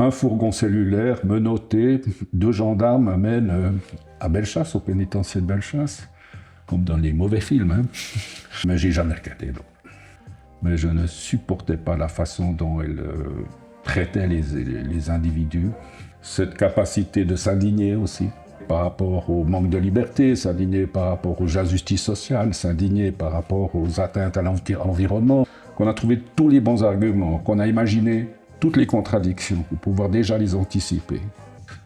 un fourgon cellulaire menotté, 2 gendarmes m'amènent à Bellechasse, au pénitencier de Bellechasse, comme dans les mauvais films. Hein. Mais j'ai jamais regardé. Non. Mais je ne supportais pas la façon dont elle traitait les individus. Cette capacité de s'indigner aussi par rapport au manque de liberté, s'indigner par rapport aux injustices sociales, s'indigner par rapport aux atteintes à l'environnement, qu'on a trouvé tous les bons arguments, qu'on a imaginé toutes les contradictions pour pouvoir déjà les anticiper.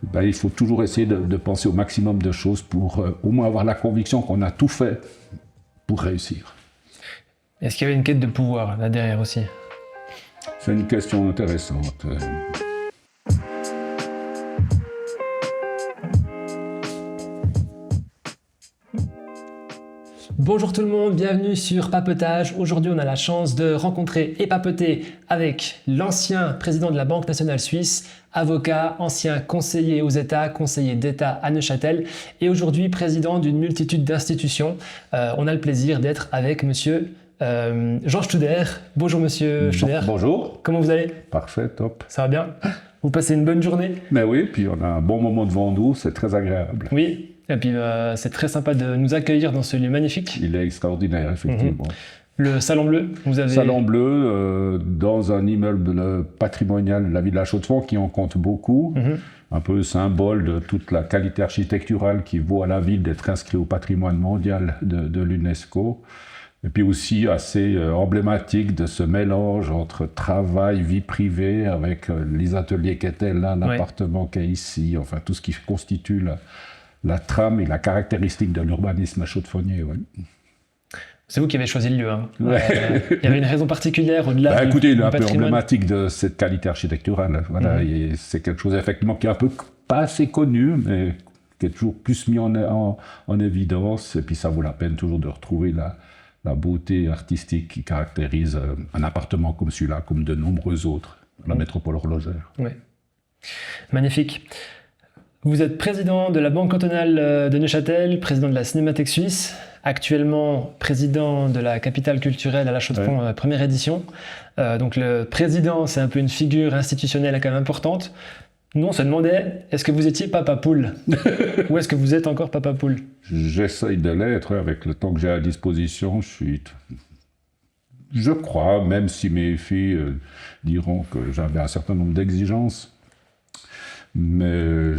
Ben, il faut toujours essayer de penser au maximum de choses pour au moins avoir la conviction qu'on a tout fait pour réussir. Est-ce qu'il y avait une quête de pouvoir là derrière aussi? C'est une question intéressante. Bonjour tout le monde, bienvenue sur Papetage. Aujourd'hui, on a la chance de rencontrer et papeter avec l'ancien président de la Banque nationale suisse, avocat, ancien conseiller aux États, conseiller d'État à Neuchâtel et aujourd'hui président d'une multitude d'institutions. On a le plaisir d'être avec monsieur Jean Studer. Bonjour monsieur Studer. Bonjour. Comment vous allez? Parfait, top. Ça va bien? Vous passez une bonne journée? Mais oui, puis on a un bon moment devant nous, c'est très agréable. Oui. Et puis c'est très sympa de nous accueillir dans ce lieu magnifique. Il est extraordinaire, effectivement. Le Salon Bleu, vous avez... Salon Bleu, dans un immeuble patrimonial de la ville de La Chaux-de-Fonds qui en compte beaucoup. Un peu symbole de toute la qualité architecturale qui vaut à la ville d'être inscrit au patrimoine mondial de l'UNESCO. Et puis aussi assez emblématique de ce mélange entre travail, vie privée, avec les ateliers qui étaient là, l'appartement qui est ici, enfin tout ce qui constitue la trame et la caractéristique de l'urbanisme chaux-de-fonnier. Ouais. C'est vous qui avez choisi le lieu. Hein. Il y avait une raison particulière au-delà écoutez, il est un peu patrimoine. emblématique de cette qualité architecturale. Voilà, et c'est quelque chose effectivement qui est un peu pas assez connu, mais qui est toujours plus mis en évidence. Et puis ça vaut la peine toujours de retrouver la beauté artistique qui caractérise un appartement comme celui-là, comme de nombreux autres, dans la métropole horlogère. Oui. Magnifique. Vous êtes président de la Banque cantonale de Neuchâtel, président de la Cinémathèque suisse, actuellement président de la capitale culturelle à La Chaux-de-Fonds, première édition. Donc le président, c'est un peu une figure institutionnelle quand même importante. Nous, on se demandait, est-ce que vous étiez papa poule? Ou est-ce que vous êtes encore papa poule? J'essaye de l'être avec le temps que j'ai à disposition. Je crois, même si mes filles diront que j'avais un certain nombre d'exigences, mais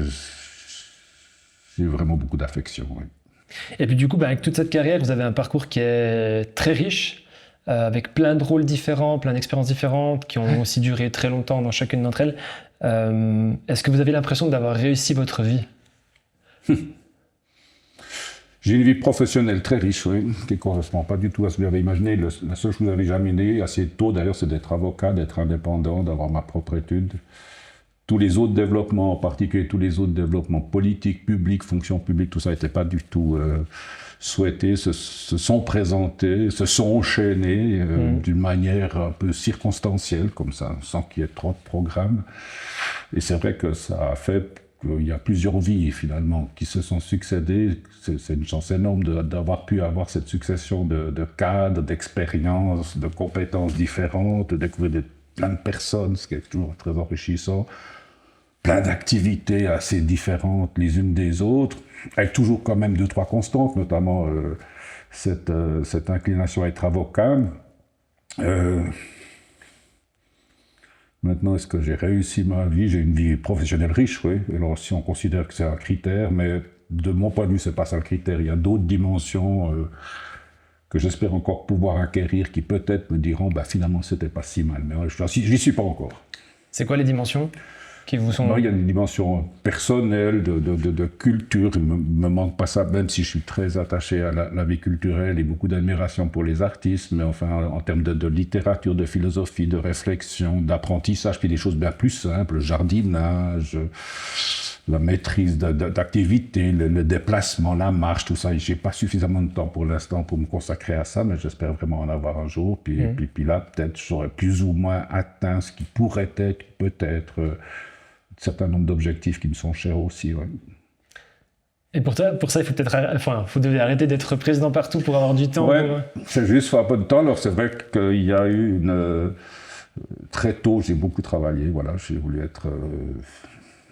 j'ai vraiment beaucoup d'affection. Oui. Et puis du coup, avec toute cette carrière, vous avez un parcours qui est très riche, avec plein de rôles différents, plein d'expériences différentes, qui ont aussi duré très longtemps dans chacune d'entre elles. Est-ce que vous avez l'impression d'avoir réussi votre vie? J'ai une vie professionnelle très riche, oui, qui ne correspond pas du tout à ce que j'avais imaginé. La seule chose que j'avais imaginé, assez tôt d'ailleurs, c'est d'être avocat, d'être indépendant, d'avoir ma propre étude. Tous les autres développements, en particulier tous les autres développements politiques, publics, fonctions publiques, tout ça n'était pas du tout souhaité, se sont présentés, se sont enchaînés d'une manière un peu circonstancielle, comme ça, sans qu'il y ait trop de programmes. Et c'est vrai que ça a fait qu'il y a plusieurs vies, finalement, qui se sont succédées. C'est une chance énorme d'avoir pu avoir cette succession de cadres, d'expériences, de compétences différentes, de découvrir plein de personnes, ce qui est toujours très enrichissant. Plein d'activités assez différentes les unes des autres, avec toujours quand même 2-3 constantes, notamment cette inclination à être avocat. Maintenant, est-ce que j'ai réussi ma vie? J'ai une vie professionnelle riche, oui. Alors, si on considère que c'est un critère, mais de mon point de vue, c'est pas ça le critère. Il y a d'autres dimensions que j'espère encore pouvoir acquérir, qui peut-être me diront, finalement, c'était pas si mal. Mais j'y suis pas encore. C'est quoi les dimensions qui vous sont... Il y a une dimension personnelle, de culture. Il ne me manque pas ça, même si je suis très attaché à la vie culturelle et beaucoup d'admiration pour les artistes, mais enfin, en termes de littérature, de philosophie, de réflexion, d'apprentissage, puis des choses bien plus simples, le jardinage, la maîtrise d'activité, le déplacement, la marche, tout ça. Je n'ai pas suffisamment de temps pour l'instant pour me consacrer à ça, mais j'espère vraiment en avoir un jour. Puis là, peut-être, j'aurais plus ou moins atteint ce qui pourrait être, peut-être... un certain nombre d'objectifs qui me sont chers aussi. Ouais. Et pour ça, il faut peut-être, vous devez arrêter d'être président partout pour avoir du temps. Ouais, c'est juste, il faut un peu de temps. Alors c'est vrai qu'il y a eu Très tôt, j'ai beaucoup travaillé. Voilà, j'ai voulu être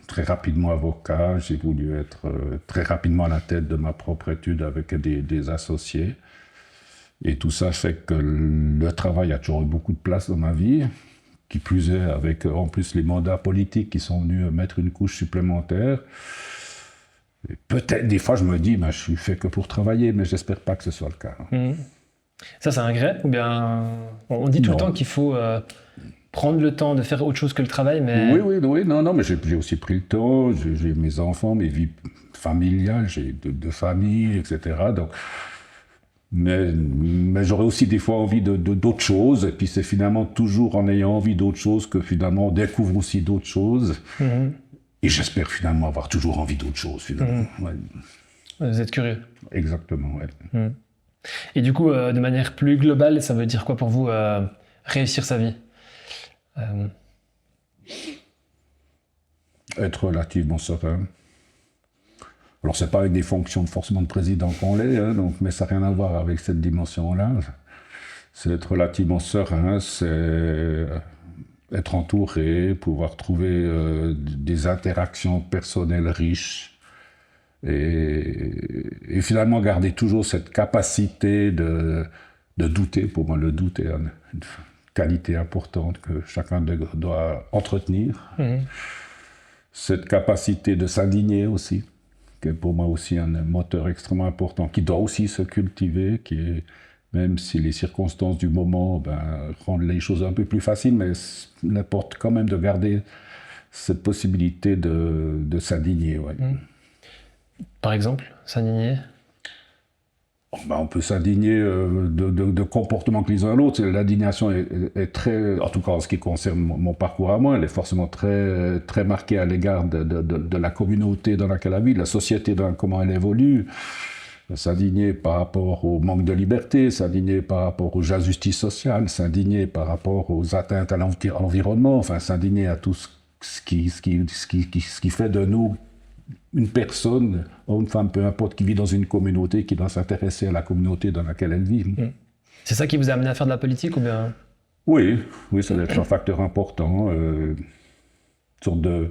très rapidement avocat. J'ai voulu être très rapidement à la tête de ma propre étude avec des associés. Et tout ça fait que le travail a toujours eu beaucoup de place dans ma vie. Qui plus est, avec en plus les mandats politiques qui sont venus mettre une couche supplémentaire. Et peut-être, des fois, je me dis, ben, je suis fait que pour travailler, mais j'espère pas que ce soit le cas. Ça, c'est un regret? Ou bien on dit tout Non. le temps qu'il faut prendre le temps de faire autre chose que le travail, mais... Oui, non, mais j'ai aussi pris le temps, j'ai mes enfants, mes vies familiales, j'ai deux familles, etc. Donc, mais j'aurais aussi des fois envie d'autres choses, et puis c'est finalement toujours en ayant envie d'autres choses que finalement on découvre aussi d'autres choses. Et j'espère finalement avoir toujours envie d'autres choses, finalement. Ouais. Vous êtes curieux. Exactement, ouais. Et du coup, de manière plus globale, ça veut dire quoi pour vous réussir sa vie? Être relativement serein. Alors, c'est pas avec des fonctions forcément de président qu'on l'est, hein, donc, mais ça n'a rien à voir avec cette dimension-là. C'est être relativement serein, c'est être entouré, pouvoir trouver des interactions personnelles riches et finalement garder toujours cette capacité de douter. Pour moi, le doute est une qualité importante que chacun doit entretenir. Cette capacité de s'indigner aussi, qui est pour moi aussi un moteur extrêmement important, qui doit aussi se cultiver, qui est, même si les circonstances du moment rendent les choses un peu plus faciles, mais n'importe quand même de garder cette possibilité de s'indigner. Ouais. Par exemple, s'indigner? On peut s'indigner de comportements que les uns à l'autre. L'indignation est très, en tout cas en ce qui concerne mon parcours à moi, elle est forcément très, très marquée à l'égard de la communauté dans laquelle elle vit, de la société dans comment elle évolue. S'indigner par rapport au manque de liberté, s'indigner par rapport aux injustices sociales, s'indigner par rapport aux atteintes à l'environnement, enfin s'indigner à tout ce qui fait de nous une personne, homme, femme, peu importe, qui vit dans une communauté, qui doit s'intéresser à la communauté dans laquelle elle vit. C'est ça qui vous a amené à faire de la politique ou bien? Oui, ça doit être un facteur important, une sorte de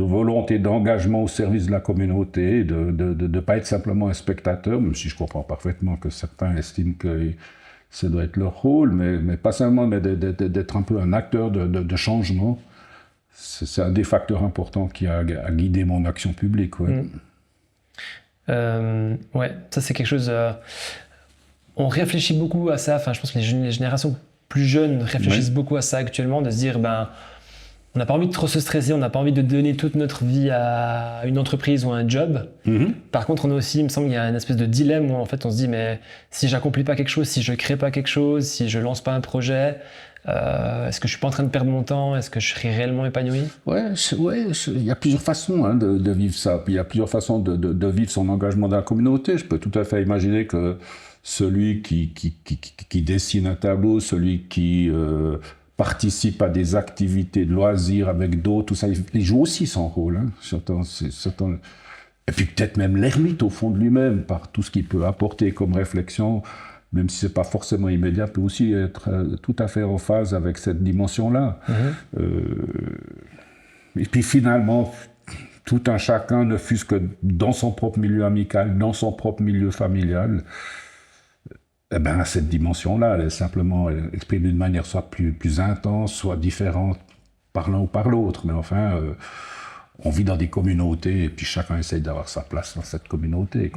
volonté d'engagement au service de la communauté, de ne pas être simplement un spectateur, même si je comprends parfaitement que certains estiment que ça doit être leur rôle, mais pas seulement, mais d'être un peu un acteur de changement. C'est un des facteurs importants qui a guidé mon action publique. Ouais, ouais, ça c'est quelque chose... on réfléchit beaucoup à ça, enfin je pense que les générations plus jeunes réfléchissent beaucoup à ça actuellement, de se dire, on n'a pas envie de trop se stresser, on n'a pas envie de donner toute notre vie à une entreprise ou à un job. Par contre, on a aussi, il me semble, il y a une espèce de dilemme où en fait on se dit, mais si j'accomplis pas quelque chose, si je crée pas quelque chose, si je lance pas un projet, est-ce que je suis pas en train de perdre mon temps? Est-ce que je serai réellement épanoui? Il y a plusieurs façons de vivre ça. Puis il y a plusieurs façons de vivre son engagement dans la communauté. Je peux tout à fait imaginer que celui qui dessine un tableau, celui qui participe à des activités de loisirs avec d'autres, tout ça, il joue aussi son rôle. Et puis peut-être même l'ermite au fond de lui-même, par tout ce qu'il peut apporter comme réflexion, même si ce n'est pas forcément immédiat, peut aussi être tout à fait en phase avec cette dimension-là. Et puis finalement, tout un chacun, ne fût-ce que dans son propre milieu amical, dans son propre milieu familial, cette dimension-là, elle est simplement exprimée d'une manière soit plus intense, soit différente par l'un ou par l'autre. Mais enfin, on vit dans des communautés et puis chacun essaye d'avoir sa place dans cette communauté.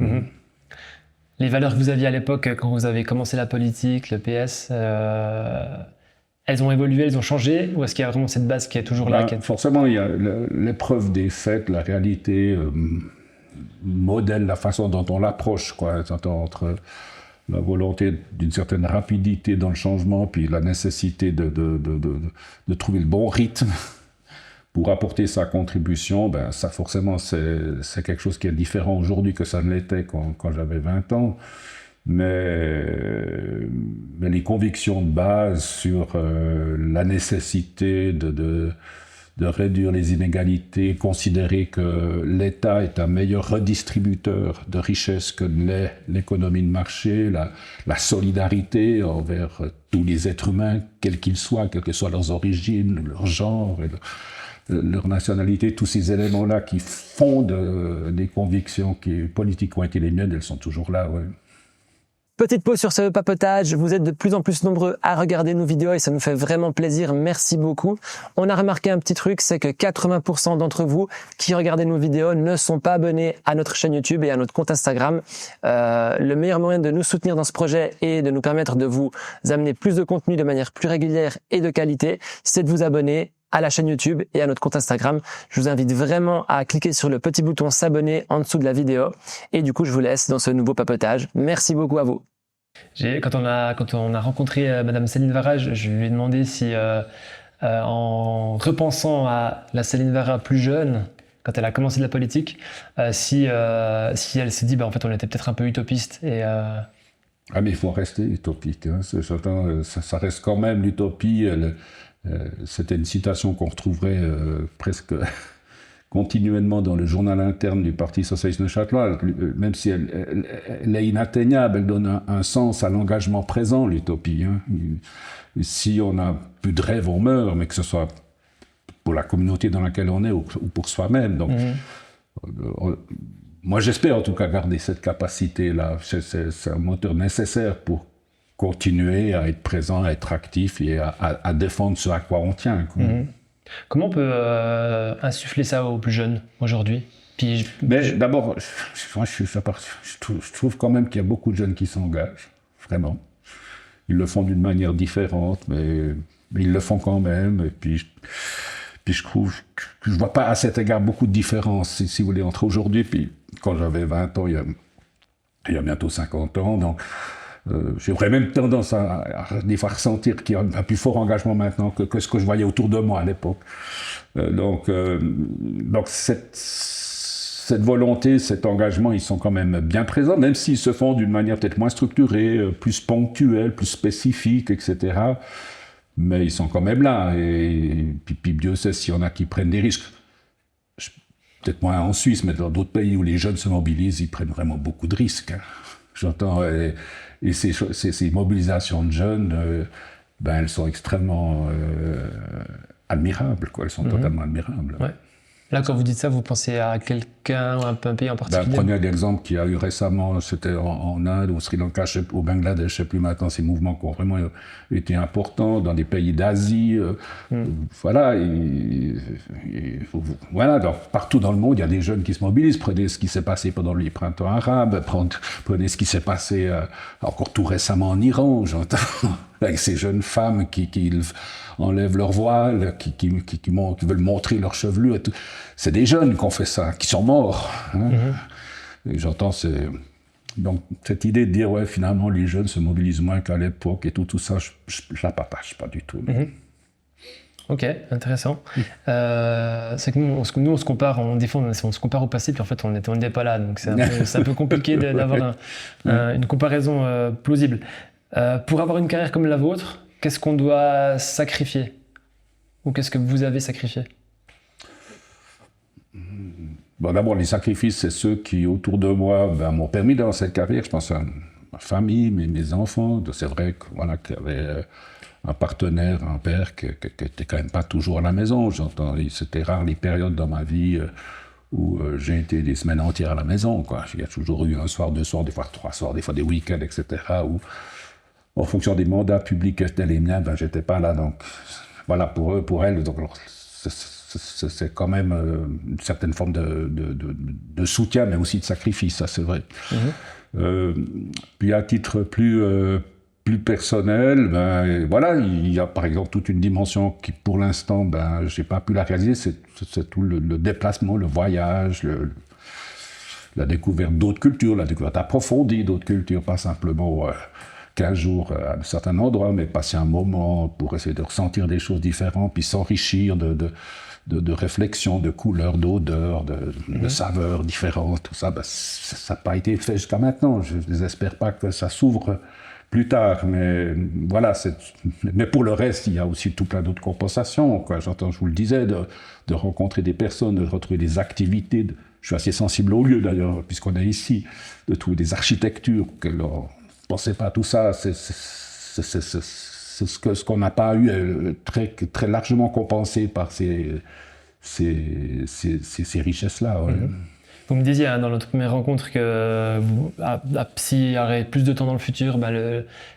Les valeurs que vous aviez à l'époque, quand vous avez commencé la politique, le PS, elles ont évolué, elles ont changé? Ou est-ce qu'il y a vraiment cette base qui est toujours là? Forcément, il y a l'épreuve des faits, la réalité modèle la façon dont on l'approche, entre la volonté d'une certaine rapidité dans le changement, puis la nécessité de trouver le bon rythme pour apporter sa contribution. Ça forcément c'est quelque chose qui est différent aujourd'hui que ça ne l'était quand j'avais 20 ans. Mais les convictions de base sur la nécessité de de réduire les inégalités, considérer que l'État est un meilleur redistributeur de richesses que ne l'est l'économie de marché, la solidarité envers tous les êtres humains, quels qu'ils soient, quelles que soient leurs origines, leur genre, leur nationalité, tous ces éléments-là qui fondent des convictions politiques qui ont été les miennes, elles sont toujours là, ouais. Petite pause sur ce papotage, vous êtes de plus en plus nombreux à regarder nos vidéos et ça nous fait vraiment plaisir, merci beaucoup. On a remarqué un petit truc, c'est que 80% d'entre vous qui regardez nos vidéos ne sont pas abonnés à notre chaîne YouTube et à notre compte Instagram. Le meilleur moyen de nous soutenir dans ce projet et de nous permettre de vous amener plus de contenu de manière plus régulière et de qualité, c'est de vous abonner à la chaîne YouTube et à notre compte Instagram. Je vous invite vraiment à cliquer sur le petit bouton s'abonner en dessous de la vidéo. Et du coup, je vous laisse dans ce nouveau papotage. Merci beaucoup à vous. Quand on a rencontré Madame Céline Varra, je lui ai demandé si, en repensant à la Céline Varra plus jeune, quand elle a commencé la politique, si elle s'est dit, en fait, on était peut-être un peu utopiste. Ah, mais il faut rester utopique. Hein. Ça reste quand même l'utopie. C'était une citation qu'on retrouverait presque continuellement dans le journal interne du Parti socialiste neuchâtelois, même si elle est inatteignable, elle donne un sens à l'engagement présent, l'utopie. Hein. Si on n'a plus de rêve, on meurt, mais que ce soit pour la communauté dans laquelle on est ou pour soi-même. Donc, moi, j'espère en tout cas garder cette capacité-là. C'est un moteur nécessaire pour continuer à être présent, à être actif et à défendre ce à quoi on tient. Quoi. Comment on peut insuffler ça aux plus jeunes aujourd'hui? Mais d'abord, je trouve quand même qu'il y a beaucoup de jeunes qui s'engagent, vraiment. Ils le font d'une manière différente, mais ils le font quand même. Et puis je trouve que je ne vois pas à cet égard beaucoup de différence, si vous voulez, entre aujourd'hui puis quand j'avais 20 ans, il y a bientôt 50 ans. Donc, j'aurais même tendance à des fois ressentir qu'il y a un plus fort engagement maintenant que ce que je voyais autour de moi à l'époque. Donc cette volonté, cet engagement, ils sont quand même bien présents, même s'ils se font d'une manière peut-être moins structurée, plus ponctuelle, plus spécifique, etc. Mais ils sont quand même là. Et puis Dieu sait s'il y en a qui prennent des risques. Peut-être moins en Suisse, mais dans d'autres pays où les jeunes se mobilisent, ils prennent vraiment beaucoup de risques. Hein. J'entends... Et ces mobilisations de jeunes, elles sont extrêmement admirables, quoi. Elles sont totalement admirables. Ouais. Là, quand vous dites ça, vous pensez à quelqu'un ou un pays en particulier? Prenez l'exemple qu'il y a eu récemment, c'était en Inde, au Sri Lanka, au Bangladesh, je ne sais plus maintenant, ces mouvements qui ont vraiment été importants, dans des pays d'Asie. Voilà, voilà, donc, partout dans le monde, il y a des jeunes qui se mobilisent. Prenez ce qui s'est passé pendant les printemps arabes, prenez ce qui s'est passé encore tout récemment en Iran, j'entends, avec ces jeunes femmes qui enlèvent leur voile, qui veulent montrer leur chevelure. Et tout. C'est des jeunes qui ont fait ça, qui sont morts. Hein. Et j'entends, donc cette idée de dire, ouais, finalement, les jeunes se mobilisent moins qu'à l'époque et tout ça, je ne la partage pas du tout. Ok, intéressant. C'est que nous, on se compare, on se compare au passé, puis en fait, on n'était pas là. Donc c'est un peu compliqué d'avoir une comparaison plausible. Pour avoir une carrière comme la vôtre, qu'est-ce qu'on doit sacrifier? Ou qu'est-ce que vous avez sacrifié? Bon, d'abord, les sacrifices, c'est ceux qui, autour de moi, m'ont permis d'avoir cette carrière. Je pense à ma famille, mes enfants. C'est vrai qu'il y avait un partenaire, un père, qui n'était quand même pas toujours à la maison. C'était rare les périodes dans ma vie où j'ai été des semaines entières à la maison, quoi. Il y a toujours eu un soir, 2 soirs, des fois 3 soirs, des fois des week-ends, etc. où, en fonction des mandats publics qui étaient les miens, j'étais pas là. Donc, voilà, pour eux, pour elles, donc, c'est quand même une certaine forme de soutien, mais aussi de sacrifice, ça c'est vrai. Puis à titre plus personnel, voilà, il y a par exemple toute une dimension qui, pour l'instant, j'ai pas pu la réaliser, c'est tout le déplacement, le voyage, la découverte d'autres cultures, la découverte approfondie d'autres cultures, pas simplement 15 jours à un certain endroit, mais passer un moment pour essayer de ressentir des choses différentes, puis s'enrichir de réflexions, de couleurs, d'odeurs, de saveurs différentes, tout ça, ça n'a pas été fait jusqu'à maintenant. Je n'espère pas que ça s'ouvre plus tard. Mais voilà, mais pour le reste, il y a aussi tout plein d'autres compensations, quoi. J'entends, je vous le disais, de rencontrer des personnes, de retrouver des activités. Je suis assez sensible au lieu, d'ailleurs, puisqu'on est ici, de trouver des architectures. On ne pensait pas à tout ça. C'est ce qu'on n'a pas eu très largement compensé par ces richesses-là. Ouais. Vous me disiez dans notre première rencontre que s'il y aurait plus de temps dans le futur,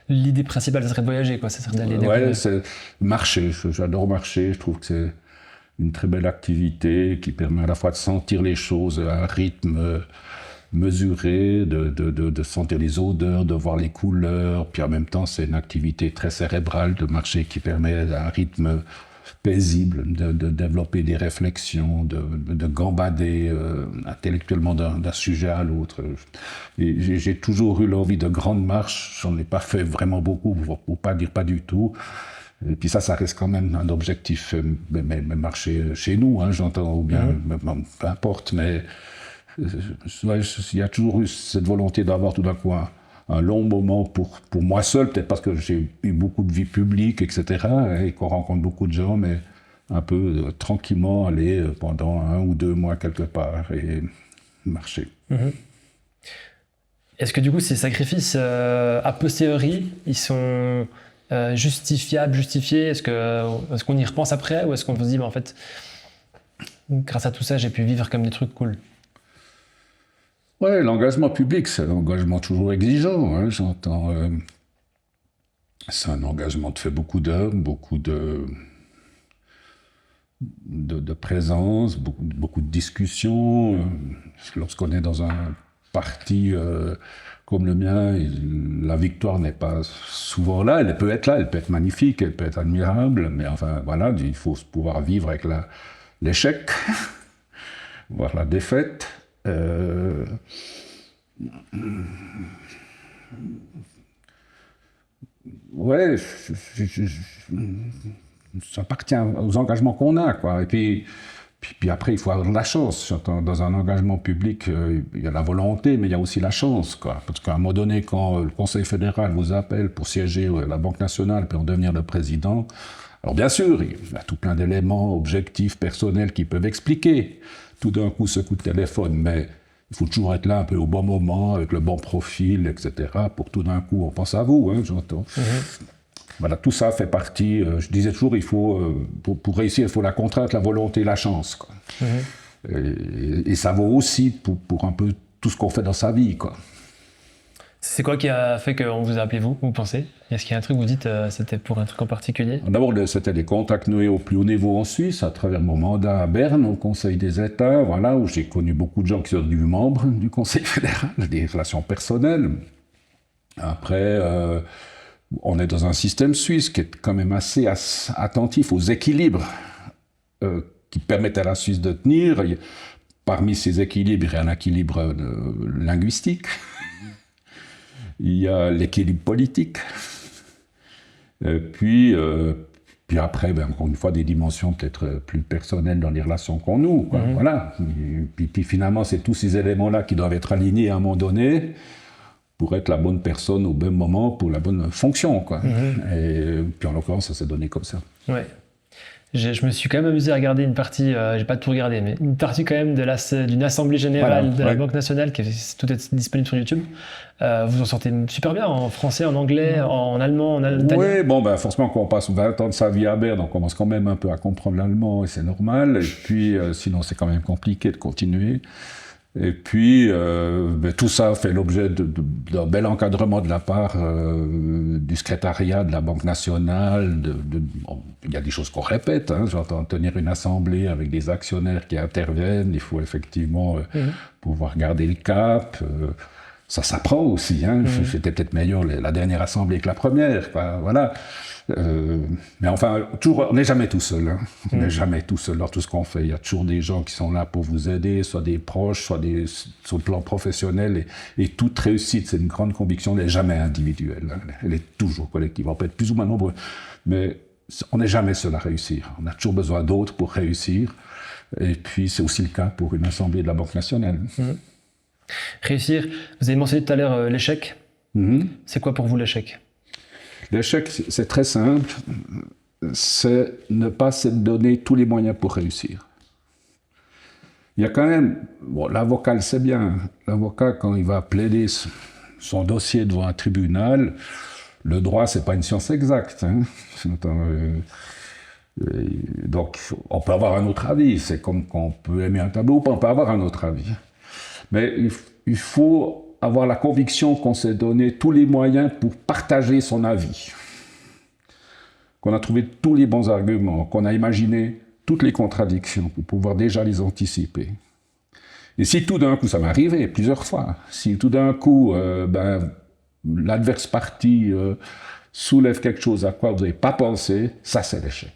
l'idée principale, ce serait de voyager, quoi. Ça serait d'aller découvrir. Ouais, c'est marcher. J'adore marcher. Je trouve que c'est une très belle activité qui permet à la fois de sentir les choses à un rythme mesuré, de sentir les odeurs, de voir les couleurs. Puis en même temps, c'est une activité très cérébrale de marcher qui permet à un rythme paisible de développer des réflexions, de gambader intellectuellement d'un sujet à l'autre. J'ai toujours eu l'envie de grandes marches. J'en ai pas fait vraiment beaucoup, pour pas dire pas du tout. Et puis ça reste quand même un objectif, mais marcher chez nous, hein, j'entends, ou bien, peu importe, mais il y a toujours eu cette volonté d'avoir tout d'un coup un long moment pour moi seul, peut-être parce que j'ai eu beaucoup de vie publique, etc., et qu'on rencontre beaucoup de gens, mais un peu tranquillement aller pendant 1 ou 2 mois quelque part et marcher. Est-ce que du coup ces sacrifices a posteriori, ils sont justifiés? Est-ce qu'on y repense après, ou est-ce qu'on se dit en fait, grâce à tout ça, j'ai pu vivre comme des trucs cool? Ouais, l'engagement public, c'est un engagement toujours exigeant, hein, j'entends. C'est un engagement qui fait beaucoup d'heures, beaucoup de présence, beaucoup de discussions. Lorsqu'on est dans un parti comme le mien, la victoire n'est pas souvent là. Elle peut être là, elle peut être magnifique, elle peut être admirable, mais enfin voilà, il faut pouvoir vivre avec l'échec, voire la défaite. Ouais, ça appartient aux engagements qu'on a, quoi. Et puis après, il faut avoir de la chance. Dans un engagement public, il y a la volonté, mais il y a aussi la chance, quoi. Parce qu'à un moment donné, quand le Conseil fédéral vous appelle pour siéger à la Banque nationale, puis en devenir le président, alors bien sûr, il y a tout plein d'éléments objectifs, personnels qui peuvent expliquer tout d'un coup ce coup de téléphone, mais il faut toujours être là un peu au bon moment, avec le bon profil, etc., pour tout d'un coup, on pense à vous, hein, j'entends. Voilà, tout ça fait partie, je disais toujours, il faut, pour réussir, il faut la contrainte, la volonté, la chance, quoi. Et ça vaut aussi pour un peu tout ce qu'on fait dans sa vie, quoi. C'est quoi qui a fait qu'on vous a appelé vous pensez? Est-ce qu'il y a un truc, vous dites, c'était pour un truc en particulier? D'abord, c'était des contacts noués au plus haut niveau en Suisse, à travers mon mandat à Berne, au Conseil des États, voilà, où j'ai connu beaucoup de gens qui sont devenus membres du Conseil fédéral, des relations personnelles. Après, on est dans un système suisse qui est quand même assez attentif aux équilibres qui permettent à la Suisse de tenir. Parmi ces équilibres, il y a un équilibre linguistique. Il y a l'équilibre politique, puis après, encore une fois, des dimensions peut-être plus personnelles dans les relations qu'on noue, quoi. Voilà. Puis finalement, c'est tous ces éléments-là qui doivent être alignés à un moment donné pour être la bonne personne au bon moment, pour la bonne fonction, quoi. Et puis en l'occurrence, ça s'est donné comme ça. Ouais. Je me suis quand même amusé à regarder une partie, j'ai pas tout regardé, mais une partie quand même d'une assemblée générale de la Banque nationale, tout est disponible sur YouTube. Vous en sortez super bien en français, en anglais, en allemand, en italien. Oui, forcément, quand on passe 20 ans de sa vie à Berne, on commence quand même un peu à comprendre l'allemand, et c'est normal. Et puis, sinon, c'est quand même compliqué de continuer. Et puis, tout ça fait l'objet d'un bel encadrement de la part du secrétariat de la Banque nationale. Il y a des choses qu'on répète, hein, j'entends tenir une assemblée avec des actionnaires qui interviennent, il faut effectivement pouvoir garder le cap. Ça s'apprend aussi, hein. C'était peut-être meilleur la dernière assemblée que la première, quoi, voilà. Mais enfin, toujours, on n'est jamais tout seul, hein. On n'est jamais tout seul dans tout ce qu'on fait. Il y a toujours des gens qui sont là pour vous aider, soit des proches, soit sur le plan professionnel. Et toute réussite, c'est une grande conviction, elle n'est jamais individuelle, hein. Elle est toujours collective. On peut être plus ou moins nombreux, mais on n'est jamais seul à réussir. On a toujours besoin d'autres pour réussir. Et puis, c'est aussi le cas pour une assemblée de la Banque nationale. Réussir, vous avez mentionné tout à l'heure l'échec. C'est quoi pour vous l'échec ? L'échec, c'est très simple, c'est ne pas se donner tous les moyens pour réussir. Il y a quand même, bon, l'avocat le sait bien, l'avocat quand il va plaider son dossier devant un tribunal, le droit c'est pas une science exacte. Hein. Donc on peut avoir un autre avis, c'est comme qu'on peut aimer un tableau, on peut avoir un autre avis. Mais il faut avoir la conviction qu'on s'est donné tous les moyens pour partager son avis, qu'on a trouvé tous les bons arguments, qu'on a imaginé toutes les contradictions pour pouvoir déjà les anticiper. Et si tout d'un coup, ça m'est arrivé plusieurs fois, si tout d'un coup, l'adverse partie soulève quelque chose à quoi vous n'avez pas pensé, ça c'est l'échec.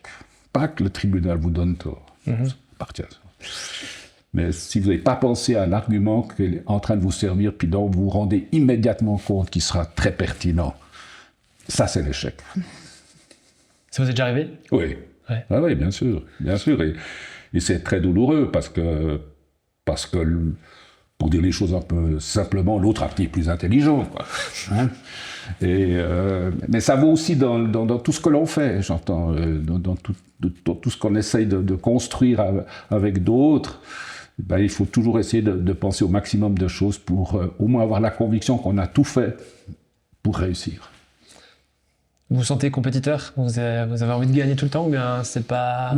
Pas que le tribunal vous donne tort, ça appartient à ça. Mais si vous n'avez pas pensé à l'argument qui est en train de vous servir, puis dont vous vous rendez immédiatement compte qu'il sera très pertinent, ça c'est l'échec. Ça vous est déjà arrivé? Oui. Ouais. Ah oui, bien sûr. Et c'est très douloureux parce que, pour dire les choses un peu simplement, l'autre a été plus intelligent, quoi. Hein? Mais ça vaut aussi dans tout ce que l'on fait, j'entends, dans tout ce qu'on essaye de construire avec d'autres. Ben, il faut toujours essayer de penser au maximum de choses pour au moins avoir la conviction qu'on a tout fait pour réussir. Vous vous sentez compétiteur? Vous avez envie de gagner tout le temps ou bien c'est pas...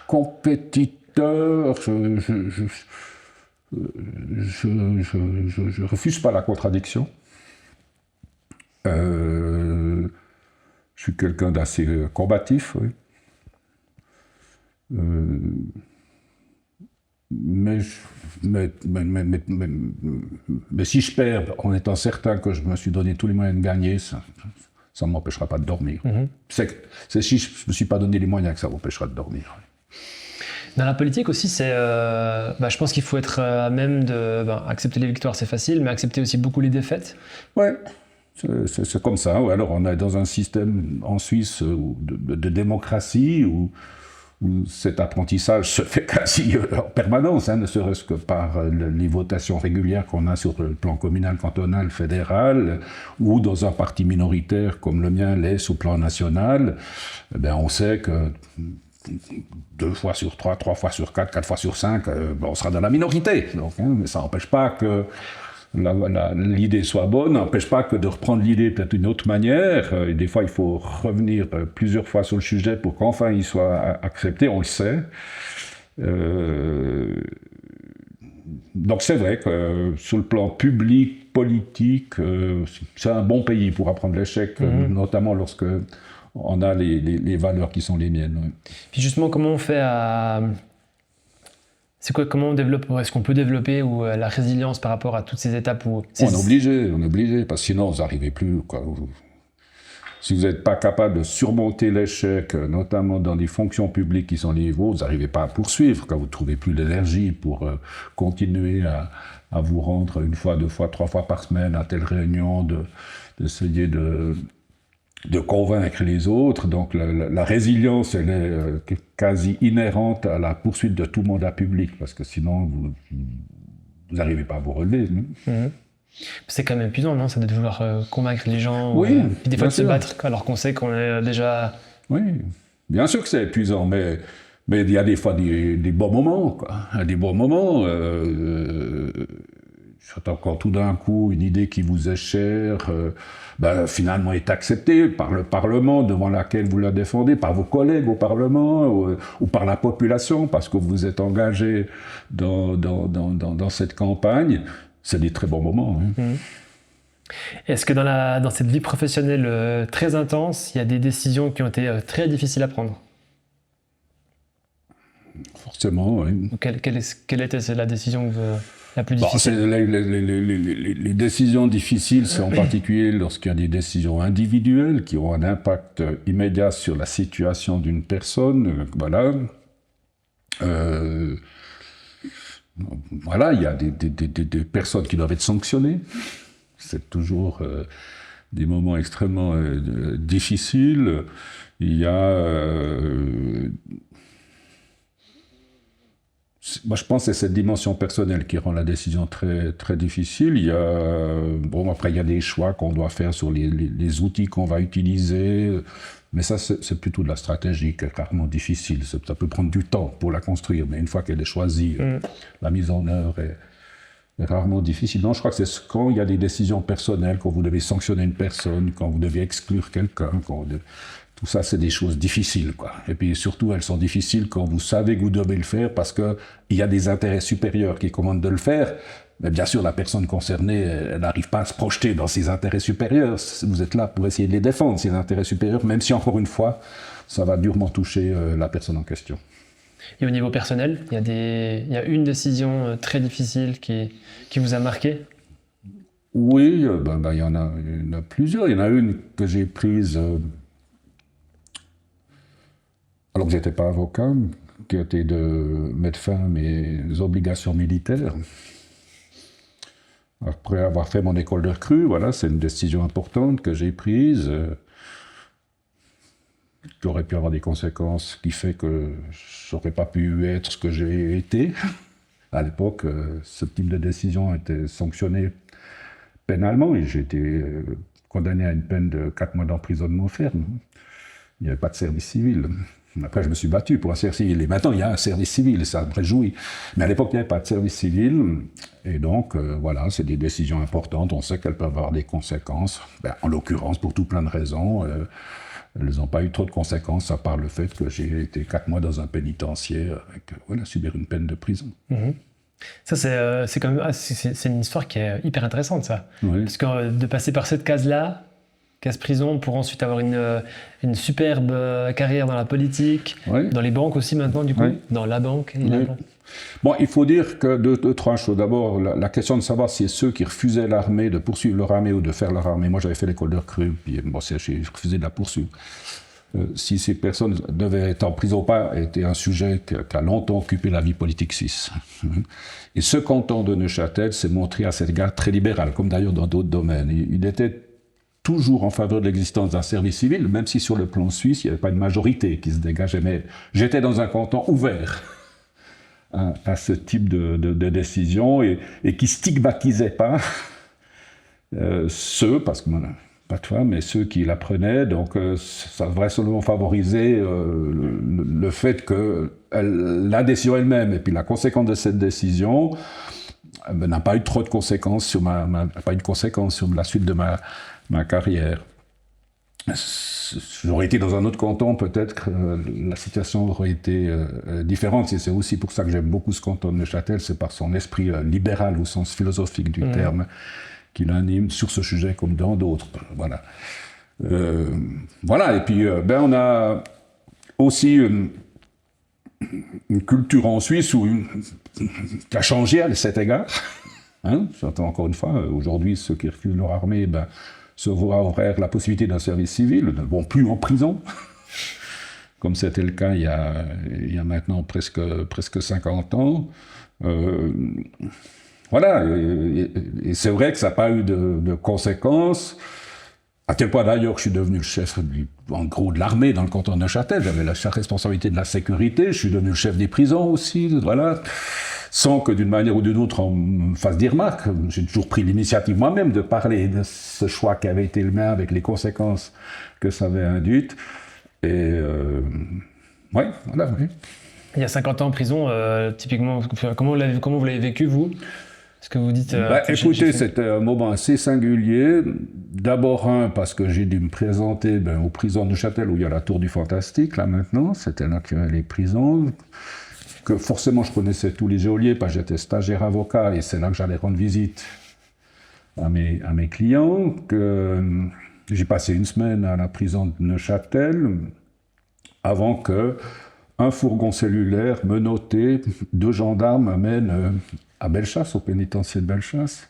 Compétiteur, je refuse pas la contradiction. Je suis quelqu'un d'assez combatif, oui. Mais si je perds en étant certain que je me suis donné tous les moyens de gagner, ça ne m'empêchera pas de dormir. C'est si je ne me suis pas donné les moyens que ça m'empêchera de dormir. Dans la politique aussi, je pense qu'il faut être à même de... accepter les victoires, c'est facile, mais accepter aussi beaucoup les défaites. Ouais, c'est comme ça. Ou alors on est dans un système en Suisse de démocratie où cet apprentissage se fait quasi en permanence, ne serait-ce que par les votations régulières qu'on a sur le plan communal, cantonal, fédéral, ou dans un parti minoritaire comme le mien l'est sur le plan national. On sait que 2 fois sur 3, 3 fois sur 4, 4 fois sur 5, on sera dans la minorité. Donc, mais ça n'empêche pas que l'idée soit bonne, n'empêche pas que de reprendre l'idée peut-être d'une autre manière. Et des fois, il faut revenir plusieurs fois sur le sujet pour qu'enfin il soit accepté, on le sait. Donc c'est vrai que sur le plan public, politique, c'est un bon pays pour apprendre l'échec, notamment lorsque on a les valeurs qui sont les miennes. Ouais. Puis justement, comment on fait à... comment on développe, est-ce qu'on peut développer la résilience par rapport à toutes ces étapes où... On est obligé, parce que sinon vous n'arrivez plus, quoi. Si vous n'êtes pas capable de surmonter l'échec, notamment dans des fonctions publiques qui sont les vôtres, vous n'arrivez pas à poursuivre, quand vous ne trouvez plus l'énergie pour continuer à vous rendre 1 fois, 2 fois, 3 fois par semaine à telle réunion, d'essayer de convaincre les autres. Donc la résilience, elle est quasi inhérente à la poursuite de tout mandat public, parce que sinon, vous n'arrivez pas à vous relever. C'est quand même épuisant, non? Ça de devoir convaincre les gens, oui, puis des fois de se battre, alors qu'on sait qu'on est déjà... Oui, bien sûr que c'est épuisant, mais il y a des fois des bons moments, quoi. Des bons moments... quand tout d'un coup, une idée qui vous est chère, finalement est acceptée par le Parlement devant laquelle vous la défendez, par vos collègues au Parlement ou par la population, parce que vous êtes engagé dans cette campagne, c'est des très bons moments. Est-ce que dans cette vie professionnelle très intense, il y a des décisions qui ont été très difficiles à prendre? Forcément, oui. Quelle était la décision la plus difficile? Les décisions difficiles, c'est en particulier lorsqu'il y a des décisions individuelles qui ont un impact immédiat sur la situation d'une personne. Voilà, il y a des personnes qui doivent être sanctionnées. C'est toujours des moments extrêmement difficiles. Il y a... Moi, je pense que c'est cette dimension personnelle qui rend la décision très, très difficile. Après, il y a des choix qu'on doit faire sur les outils qu'on va utiliser. Mais ça, c'est plutôt de la stratégie qui est rarement difficile. Ça peut prendre du temps pour la construire, mais une fois qu'elle est choisie, la mise en œuvre est rarement difficile. Non, je crois que c'est quand il y a des décisions personnelles, quand vous devez sanctionner une personne, quand vous devez exclure quelqu'un, tout ça, c'est des choses difficiles, quoi. Et puis surtout, elles sont difficiles quand vous savez que vous devez le faire parce qu'il y a des intérêts supérieurs qui commandent de le faire. Mais bien sûr, la personne concernée, elle n'arrive pas à se projeter dans ses intérêts supérieurs. Vous êtes là pour essayer de les défendre, ces intérêts supérieurs, même si, encore une fois, ça va durement toucher la personne en question. Et au niveau personnel, il y a une décision très difficile qui vous a marqué? Oui, il y en a plusieurs. Il y en a une que j'ai prise alors que je n'étais pas avocat, qui était de mettre fin à mes obligations militaires. Après avoir fait mon école de recrue, voilà, c'est une décision importante que j'ai prise, qui aurait pu avoir des conséquences, qui fait que je n'aurais pas pu être ce que j'ai été. À l'époque, ce type de décision était sanctionné pénalement et j'ai été condamné à une peine de 4 mois d'emprisonnement ferme. Il n'y avait pas de service civil. Après, je me suis battu pour un service civil. Et maintenant, il y a un service civil, et ça me réjouit. Mais à l'époque, il n'y avait pas de service civil. Et donc, voilà, c'est des décisions importantes. On sait qu'elles peuvent avoir des conséquences. En l'occurrence, pour tout plein de raisons, elles n'ont pas eu trop de conséquences, à part le fait que j'ai été 4 mois dans un pénitencier avec subir une peine de prison. Mmh. Ça, c'est quand même, c'est une histoire qui est hyper intéressante, ça. Oui. Parce que de passer par cette case-là, case prison, pour ensuite avoir une superbe carrière dans la politique, oui. Dans les banques aussi maintenant, du coup, oui. Dans la banque. Et la banque. Bon, il faut dire que deux, trois choses. D'abord, la question de savoir si ceux qui refusaient l'armée, de poursuivre leur armée ou de faire leur armée. Moi, j'avais fait l'école de recrue, puis j'ai refusé de la poursuivre. Si ces personnes devaient être en prison ou pas, était un sujet qui a longtemps occupé la vie politique suisse. Et ce canton de Neuchâtel s'est montré à cet égard très libéral, comme d'ailleurs dans d'autres domaines. Il était toujours en faveur de l'existence d'un service civil, même si sur le plan suisse, il n'y avait pas une majorité qui se dégageait. Mais j'étais dans un canton ouvert à ce type de décision et qui stigmatisait pas ceux, parce que pas de femmes, mais ceux qui la prenaient. Donc ça devrait seulement favoriser le fait que la décision elle-même et puis la conséquence de cette décision n'a pas eu trop de conséquences sur pas eu de conséquences sur la suite de ma carrière. J'aurais été dans un autre canton, peut-être que la situation aurait été différente. Et c'est aussi pour ça que j'aime beaucoup ce canton de Neuchâtel, c'est par son esprit libéral au sens philosophique du terme, qui l'anime sur ce sujet comme dans d'autres. Voilà. Voilà, et puis on a aussi une culture en Suisse qui a changé à cet égard. Hein, j'entends encore une fois, aujourd'hui, ceux qui refusent leur armée se voient offrir la possibilité d'un service civil, ne vont plus en prison, comme c'était le cas il y a maintenant presque 50 ans. Voilà, et c'est vrai que ça n'a pas eu de conséquences, à tel point d'ailleurs que je suis devenu le chef en gros de l'armée dans le canton de Neuchâtel, j'avais la responsabilité de la sécurité, je suis devenu le chef des prisons aussi, voilà, sans que d'une manière ou d'une autre on me fasse des remarques. J'ai toujours pris l'initiative moi-même de parler de ce choix qui avait été le mien avec les conséquences que ça avait induites, et ouais, voilà, oui. Il y a 50 ans en prison, typiquement, comment vous l'avez vécu, vous ? Ce que vous dites, écoutez, c'était un moment assez singulier. D'abord, parce que j'ai dû me présenter aux prisons de Neuchâtel, où il y a la Tour du Fantastique, là maintenant, c'était là qu'il y avait les prisons, que forcément je connaissais tous les geôliers, parce que j'étais stagiaire avocat, et c'est là que j'allais rendre visite à mes clients, que j'ai passé une semaine à la prison de Neuchâtel, avant que un fourgon cellulaire menotté, 2 gendarmes m'amènent à Bellechasse, au pénitencier de Bellechasse.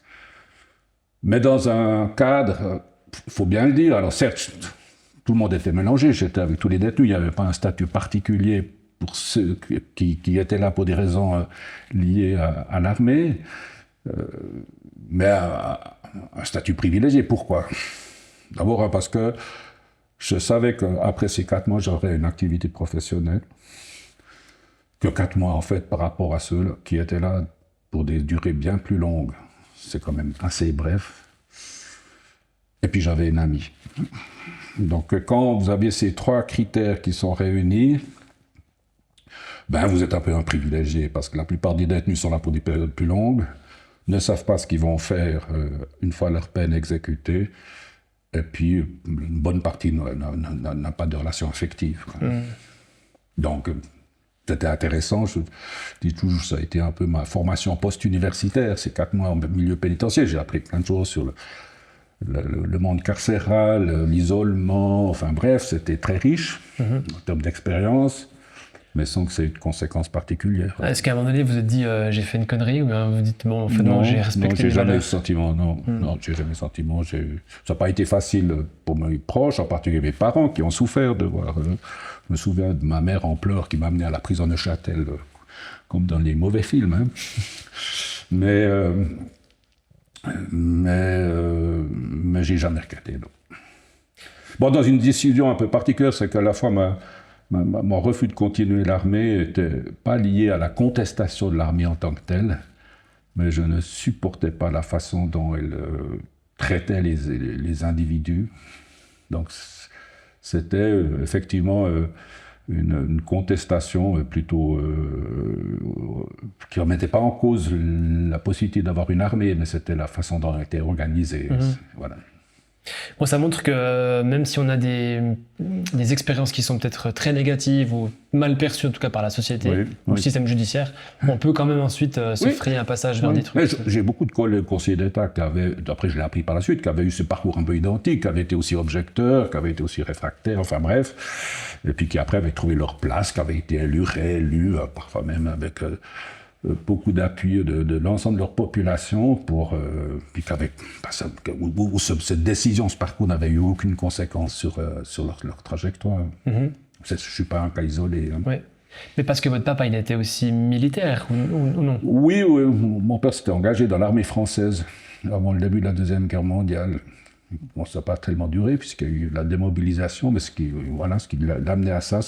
Mais dans un cadre, il faut bien le dire, alors certes, tout le monde était mélangé, j'étais avec tous les détenus, il n'y avait pas un statut particulier pour ceux qui étaient là pour des raisons liées à l'armée, mais un statut privilégié. Pourquoi ? D'abord parce que je savais qu'après ces 4 mois, j'aurais une activité professionnelle, que 4 mois, en fait, par rapport à ceux qui étaient là pour des durées bien plus longues. C'est quand même assez bref. Et puis j'avais une amie. Donc quand vous avez ces 3 critères qui sont réunis, ben vous êtes un peu un privilégié, parce que la plupart des détenus sont là pour des périodes plus longues, ne savent pas ce qu'ils vont faire une fois leur peine exécutée, et puis une bonne partie n'a pas de relation affective. Donc c'était intéressant, je dis toujours, ça a été un peu ma formation post-universitaire, ces 4 mois en milieu pénitentiaire, j'ai appris plein de choses sur le monde carcéral, l'isolement, enfin bref, c'était très riche en termes d'expérience, mais sans que ça ait eu de conséquences particulières. Est-ce qu'à un moment donné, vous vous êtes dit j'ai fait une connerie, ou bien vous dites bon, en fait, non, j'ai respecté non, j'ai les jamais eu valeurs. ce sentiment, non, j'ai jamais eu ce sentiment. Ça n'a pas été facile pour mes proches, en particulier mes parents qui ont souffert de voir. Je me souviens de ma mère en pleurs qui m'a amené à la prison de Neuchâtel, comme dans les mauvais films. Hein. Mais j'ai jamais regretté. Non. Bon, dans une décision un peu particulière, c'est qu'à la fois mon refus de continuer l'armée n'était pas lié à la contestation de l'armée en tant que telle, mais je ne supportais pas la façon dont elle traitait les individus. Donc c'était effectivement une contestation plutôt qui ne remettait pas en cause la possibilité d'avoir une armée, mais c'était la façon dont elle était organisée. Voilà. Bon, ça montre que même si on a des expériences qui sont peut-être très négatives ou mal perçues en tout cas par la société ou le système judiciaire, on peut quand même ensuite se frayer un passage vers des trucs. J'ai beaucoup de collègues conseillers d'État qui avaient, après je l'ai appris par la suite, qui avaient eu ce parcours un peu identique, qui avaient été aussi objecteurs, qui avaient été aussi réfractaires, enfin bref, et puis qui après avaient trouvé leur place, qui avaient été élus, réélus, parfois même avec beaucoup d'appui de l'ensemble de leur population pour puis où cette décision, ce parcours n'avait eu aucune conséquence sur leur trajectoire. Je ne suis pas un cas isolé. Hein. Oui. Mais parce que votre papa, il était aussi militaire ou non? Oui, mon père s'était engagé dans l'armée française avant le début de la Deuxième Guerre mondiale. Bon, ça n'a pas tellement duré puisqu'il y a eu la démobilisation, mais ce qui l'a amené à ça.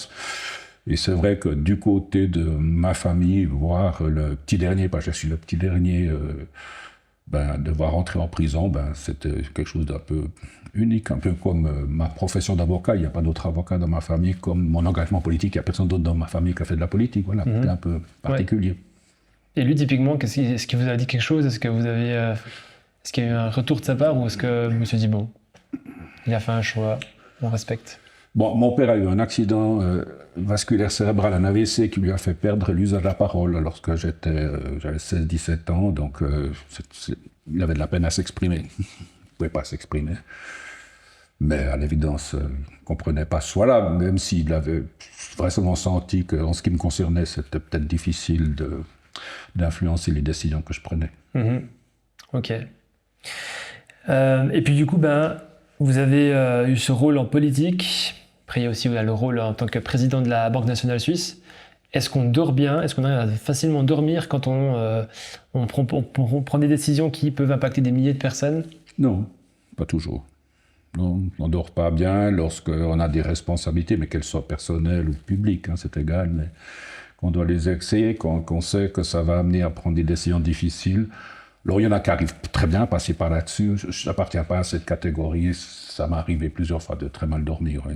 Et c'est vrai que du côté de ma famille, voir le petit dernier, parce que je suis le petit dernier, devoir rentrer en prison, c'était quelque chose d'un peu unique, un peu comme ma profession d'avocat. Il n'y a pas d'autres avocats dans ma famille, comme mon engagement politique. Il n'y a personne d'autre dans ma famille qui a fait de la politique. Voilà, c'était un peu particulier. Ouais. Et lui, typiquement, est-ce qu'il vous a dit quelque chose? Est-ce qu'il y a eu un retour de sa part, ou est-ce que vous me dit bon, il a fait un choix, on respecte? Bon, mon père a eu un accident vasculaire cérébral, un AVC, qui lui a fait perdre l'usage de la parole lorsque j'avais 16-17 ans, donc il avait de la peine à s'exprimer. Il ne pouvait pas s'exprimer. Mais à l'évidence, il ne comprenait pas ce choix-là, même s'il avait vraisemblablement senti qu'en ce qui me concernait, c'était peut-être difficile d'influencer les décisions que je prenais. Ok. Et puis du coup, vous avez eu ce rôle en politique. Après, il y a aussi le rôle en tant que président de la Banque nationale suisse. Est-ce qu'on dort bien? Est-ce qu'on arrive à facilement dormir quand on prend des décisions qui peuvent impacter des milliers de personnes? Non, pas toujours. Non, on ne dort pas bien lorsqu'on a des responsabilités, mais qu'elles soient personnelles ou publiques, hein, c'est égal, mais qu'on doit les exercer, qu'on sait que ça va amener à prendre des décisions difficiles. Alors, il y en a qui arrivent très bien à passer par là-dessus. Je n'appartiens pas à cette catégorie. Ça m'est arrivé plusieurs fois de très mal dormir. Oui.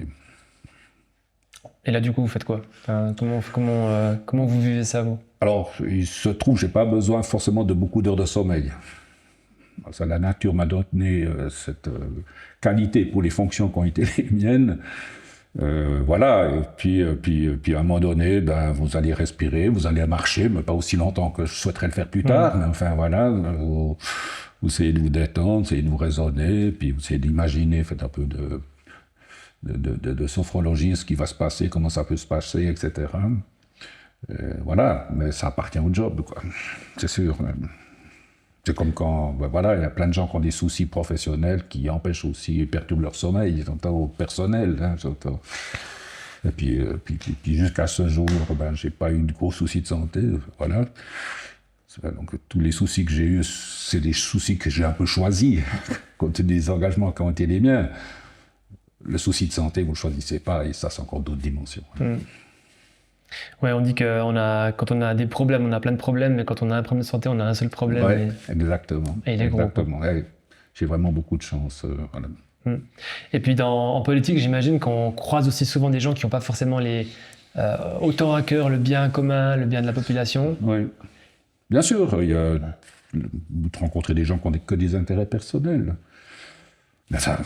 Et là, du coup, vous faites quoi? Comment vous vivez ça, vous? Alors, il se trouve que je n'ai pas besoin forcément de beaucoup d'heures de sommeil. Ça, la nature m'a donné cette qualité pour les fonctions qui ont été les miennes. Voilà, et puis à un moment donné, vous allez respirer, vous allez marcher, mais pas aussi longtemps que je souhaiterais le faire plus tard, mais enfin voilà, vous essayez de vous détendre, vous essayez de vous raisonner, puis vous essayez d'imaginer, faites un peu de sophrologie, ce qui va se passer, comment ça peut se passer, etc. Voilà, mais ça appartient au job, quoi, c'est sûr. C'est comme quand, voilà, il y a plein de gens qui ont des soucis professionnels qui empêchent aussi, perturbent leur sommeil, au personnel. Hein, et puis jusqu'à ce jour, j'ai pas eu de gros soucis de santé, voilà. Donc tous les soucis que j'ai eus, c'est des soucis que j'ai un peu choisis, compte tenu des engagements qui ont été les miens. Le souci de santé, vous le choisissez pas, et ça, c'est encore d'autres dimensions. Ouais, on dit que quand on a des problèmes, on a plein de problèmes, mais quand on a un problème de santé, on a un seul problème. Ouais, exactement. Et il est gros. Exactement. Ouais, j'ai vraiment beaucoup de chance. Voilà. Et puis en politique, j'imagine qu'on croise aussi souvent des gens qui n'ont pas forcément autant à cœur le bien commun, le bien de la population. Oui. Bien sûr, vous rencontrez des gens qui n'ont que des intérêts personnels. Mais ça,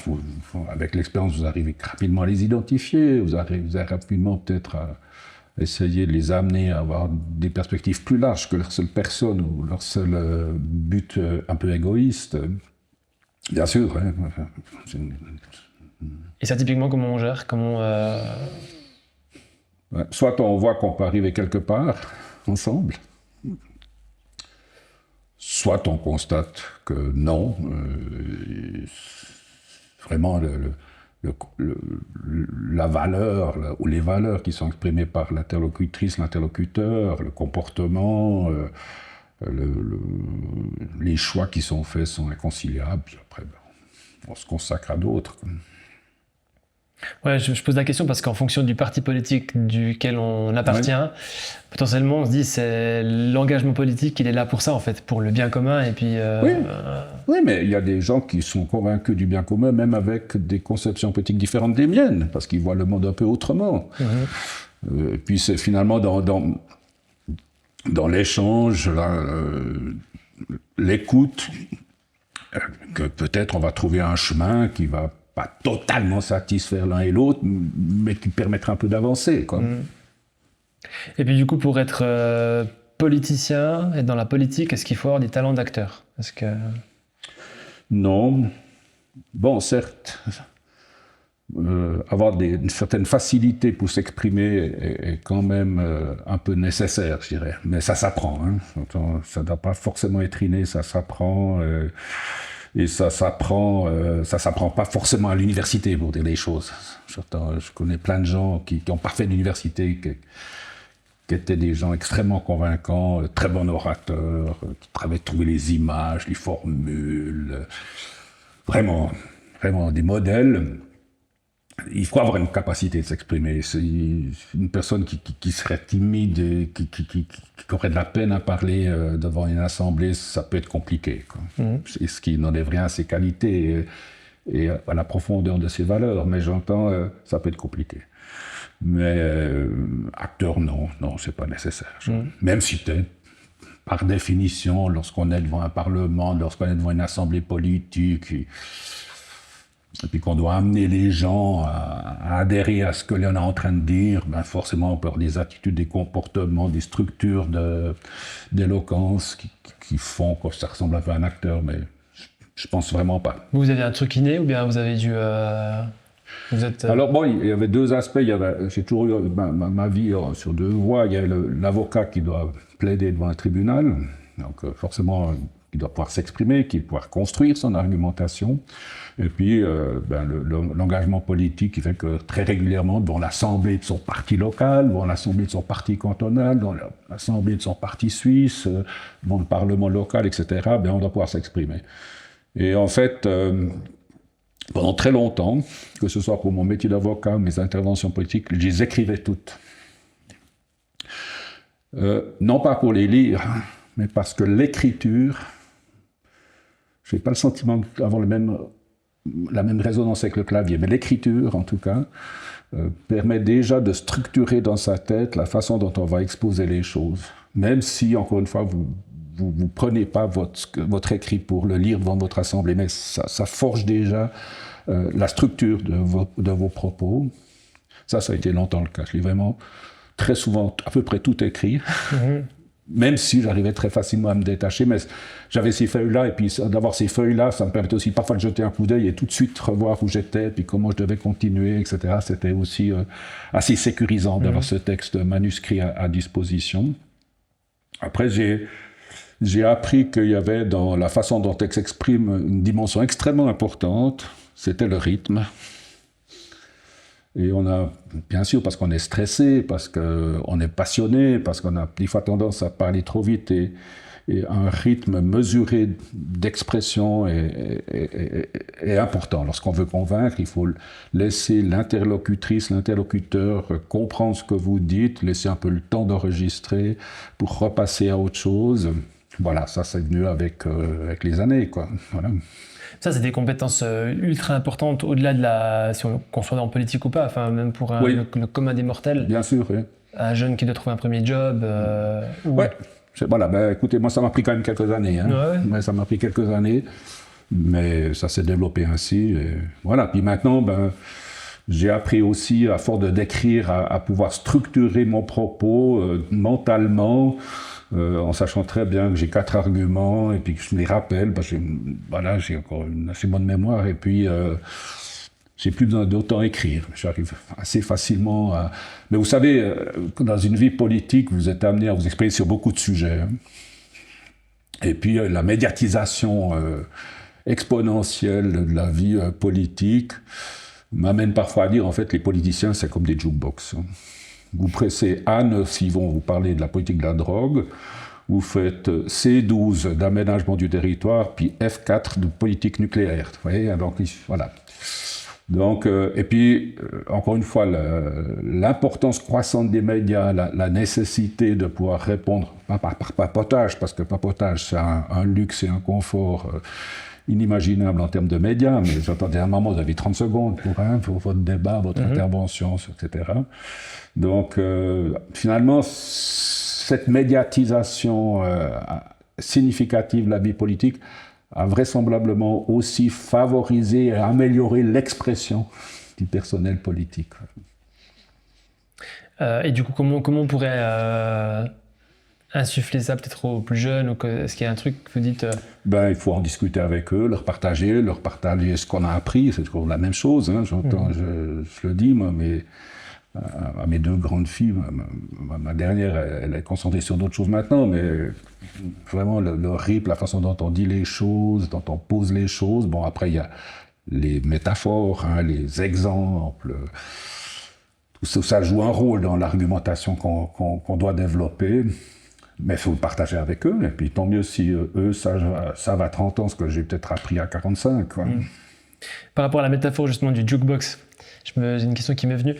avec l'expérience, vous arrivez rapidement à les identifier, vous arrivez rapidement peut-être à essayer de les amener à avoir des perspectives plus larges que leur seule personne ou leur seul but un peu égoïste. Bien sûr. Hein. Et ça, typiquement, comment on gère Soit on voit qu'on peut arriver quelque part ensemble, soit on constate que non. Vraiment, la valeur ou les valeurs qui sont exprimées par l'interlocutrice, l'interlocuteur, le comportement, les choix qui sont faits sont inconciliables. Puis après, on se consacre à d'autres. Ouais, je pose la question parce qu'en fonction du parti politique duquel on appartient, potentiellement on se dit c'est l'engagement politique, il est là pour ça en fait, pour le bien commun et puis... Oui, mais il y a des gens qui sont convaincus du bien commun, même avec des conceptions politiques différentes des miennes, parce qu'ils voient le monde un peu autrement. Et puis c'est finalement dans l'échange, l'écoute, que peut-être on va trouver un chemin qui va pas totalement satisfaire l'un et l'autre, mais qui permettra un peu d'avancer, quoi. Et puis du coup, pour être politicien, être dans la politique, est-ce qu'il faut avoir des talents d'acteur? Non. Bon, certes, avoir une certaine facilité pour s'exprimer est quand même un peu nécessaire, je dirais. Mais ça s'apprend. Hein. Ça ne doit pas forcément être inné, ça s'apprend. Et ça s'apprend pas forcément à l'université, pour dire les choses. Je connais plein de gens qui ont pas fait d'université, qui étaient des gens extrêmement convaincants, très bons orateurs, qui travaillaient trouver les images, les formules, vraiment des modèles. Il faut avoir une capacité de s'exprimer. C'est une personne qui serait timide, et qui aurait de la peine à parler devant une assemblée, ça peut être compliqué, quoi. C'est ce qui n'enlève rien à ses qualités et à la profondeur de ses valeurs. Mais j'entends, ça peut être compliqué. Mais acteur, non, c'est pas nécessaire. Même si peut-être, par définition, lorsqu'on est devant un parlement, lorsqu'on est devant une assemblée politique, et puis qu'on doit amener les gens à adhérer à ce que l'on est en train de dire, forcément on peut avoir des attitudes, des comportements, des structures d'éloquence qui font que ça ressemble un peu à un acteur, mais je pense vraiment pas. Vous avez un truc inné ou bien vous avez dû... Alors bon, il y avait deux aspects. J'ai toujours eu ma vie sur deux voies. Il y a l'avocat qui doit plaider devant un tribunal, donc forcément qui doit pouvoir s'exprimer, qui doit pouvoir construire son argumentation. Et puis l'engagement politique qui fait que très régulièrement, devant l'assemblée de son parti local, devant l'assemblée de son parti cantonal, devant l'assemblée de son parti suisse, devant le parlement local, etc., on doit pouvoir s'exprimer. Et en fait, pendant très longtemps, que ce soit pour mon métier d'avocat, mes interventions politiques, je les écrivais toutes. Non pas pour les lire, mais parce que l'écriture, je n'ai pas le sentiment d'avoir la même résonance avec le clavier, mais l'écriture, en tout cas, permet déjà de structurer dans sa tête la façon dont on va exposer les choses. Même si, encore une fois, vous prenez pas votre écrit pour le lire devant votre assemblée, mais ça forge déjà la structure de vos propos. Ça a été longtemps le cas. Je l'ai vraiment très souvent, à peu près tout écrit. Même si j'arrivais très facilement à me détacher, mais j'avais ces feuilles-là, et puis d'avoir ces feuilles-là, ça me permettait aussi parfois de jeter un coup d'œil et tout de suite revoir où j'étais, puis comment je devais continuer, etc. C'était aussi assez sécurisant d'avoir ce texte manuscrit à disposition. Après, j'ai appris qu'il y avait dans la façon dont elle s'exprime une dimension extrêmement importante, c'était le rythme. Et on a, bien sûr, parce qu'on est stressé, parce qu'on est passionné, parce qu'on a des fois tendance à parler trop vite et et un rythme mesuré d'expression est important. Lorsqu'on veut convaincre, il faut laisser l'interlocutrice, l'interlocuteur comprendre ce que vous dites, laisser un peu le temps d'enregistrer pour repasser à autre chose. Voilà, ça c'est venu avec les années, quoi. Voilà. Ça, c'est des compétences ultra importantes, au-delà qu'on soit en politique ou pas, enfin, même pour le commun des mortels. Bien sûr, oui. Un jeune qui doit trouver un premier job. Ouais, voilà, écoutez, moi ça m'a pris quand même quelques années. Hein. Ouais, ça m'a pris quelques années, mais ça s'est développé ainsi. Et voilà, puis maintenant, j'ai appris aussi, à force d'écrire, à pouvoir structurer mon propos mentalement, en sachant très bien que j'ai 4 arguments et puis que je les rappelle, parce que j'ai encore une assez bonne mémoire, et puis j'ai plus besoin d'autant écrire. J'arrive assez facilement à... Mais vous savez, dans une vie politique, vous êtes amené à vous exprimer sur beaucoup de sujets. Hein. Et puis la médiatisation exponentielle de la vie politique m'amène parfois à dire, en fait, les politiciens, c'est comme des jukebox. Hein. Vous pressez A9 s'ils vont vous parler de la politique de la drogue, vous faites C12 d'aménagement du territoire, puis F4 de politique nucléaire. Vous voyez, donc voilà. Donc, et puis, encore une fois, l'importance croissante des médias, la nécessité de pouvoir répondre, pas par papotage, parce que papotage, c'est un luxe et un confort inimaginable en termes de médias, mais j'entendais à un moment, vous avez 30 secondes pour votre débat, votre intervention, etc. Donc, finalement, cette médiatisation significative de la vie politique a vraisemblablement aussi favorisé et amélioré l'expression du personnel politique. Et du coup, comment on pourrait insuffler ça peut-être aux plus jeunes, ou est-ce qu'il y a un truc que vous dites il faut en discuter avec eux, leur partager ce qu'on a appris, c'est toujours la même chose, hein, je le dis, moi, mais à mes 2 grandes filles, ma dernière, elle est concentrée sur d'autres choses maintenant, mais vraiment le rythme, la façon dont on dit les choses, dont on pose les choses. Bon, après, il y a les métaphores, hein, les exemples. Tout ça joue un rôle dans l'argumentation qu'on doit développer, mais il faut le partager avec eux. Et puis tant mieux si eux savent à 30 ans ce que j'ai peut-être appris à 45. Quoi. Par rapport à la métaphore justement du jukebox, j'ai une question qui m'est venue.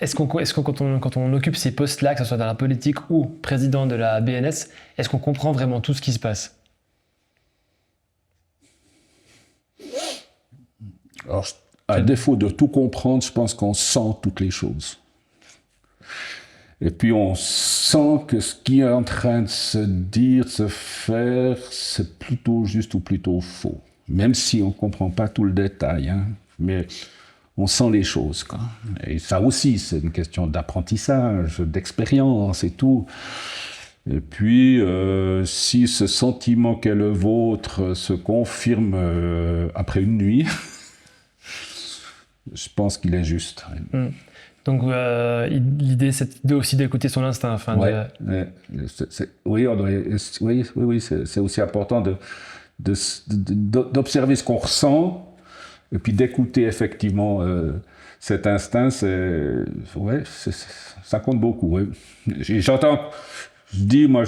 Est-ce que quand on occupe ces postes-là, que ce soit dans la politique ou président de la BNS, est-ce qu'on comprend vraiment tout ce qui se passe ? Alors, à défaut de tout comprendre, je pense qu'on sent toutes les choses. Et puis on sent que ce qui est en train de se dire, de se faire, c'est plutôt juste ou plutôt faux. Même si on ne comprend pas tout le détail, hein, mais on sent les choses, quoi. Et ça aussi, c'est une question d'apprentissage, d'expérience et tout. Et puis, si ce sentiment qu'est le vôtre se confirme après une nuit, je pense qu'il est juste. Donc, l'idée, c'est aussi d'écouter son instinct. Oui, c'est aussi important d'observer ce qu'on ressent, et puis d'écouter effectivement cet instinct, ça compte beaucoup. Ouais. Je dis, moi,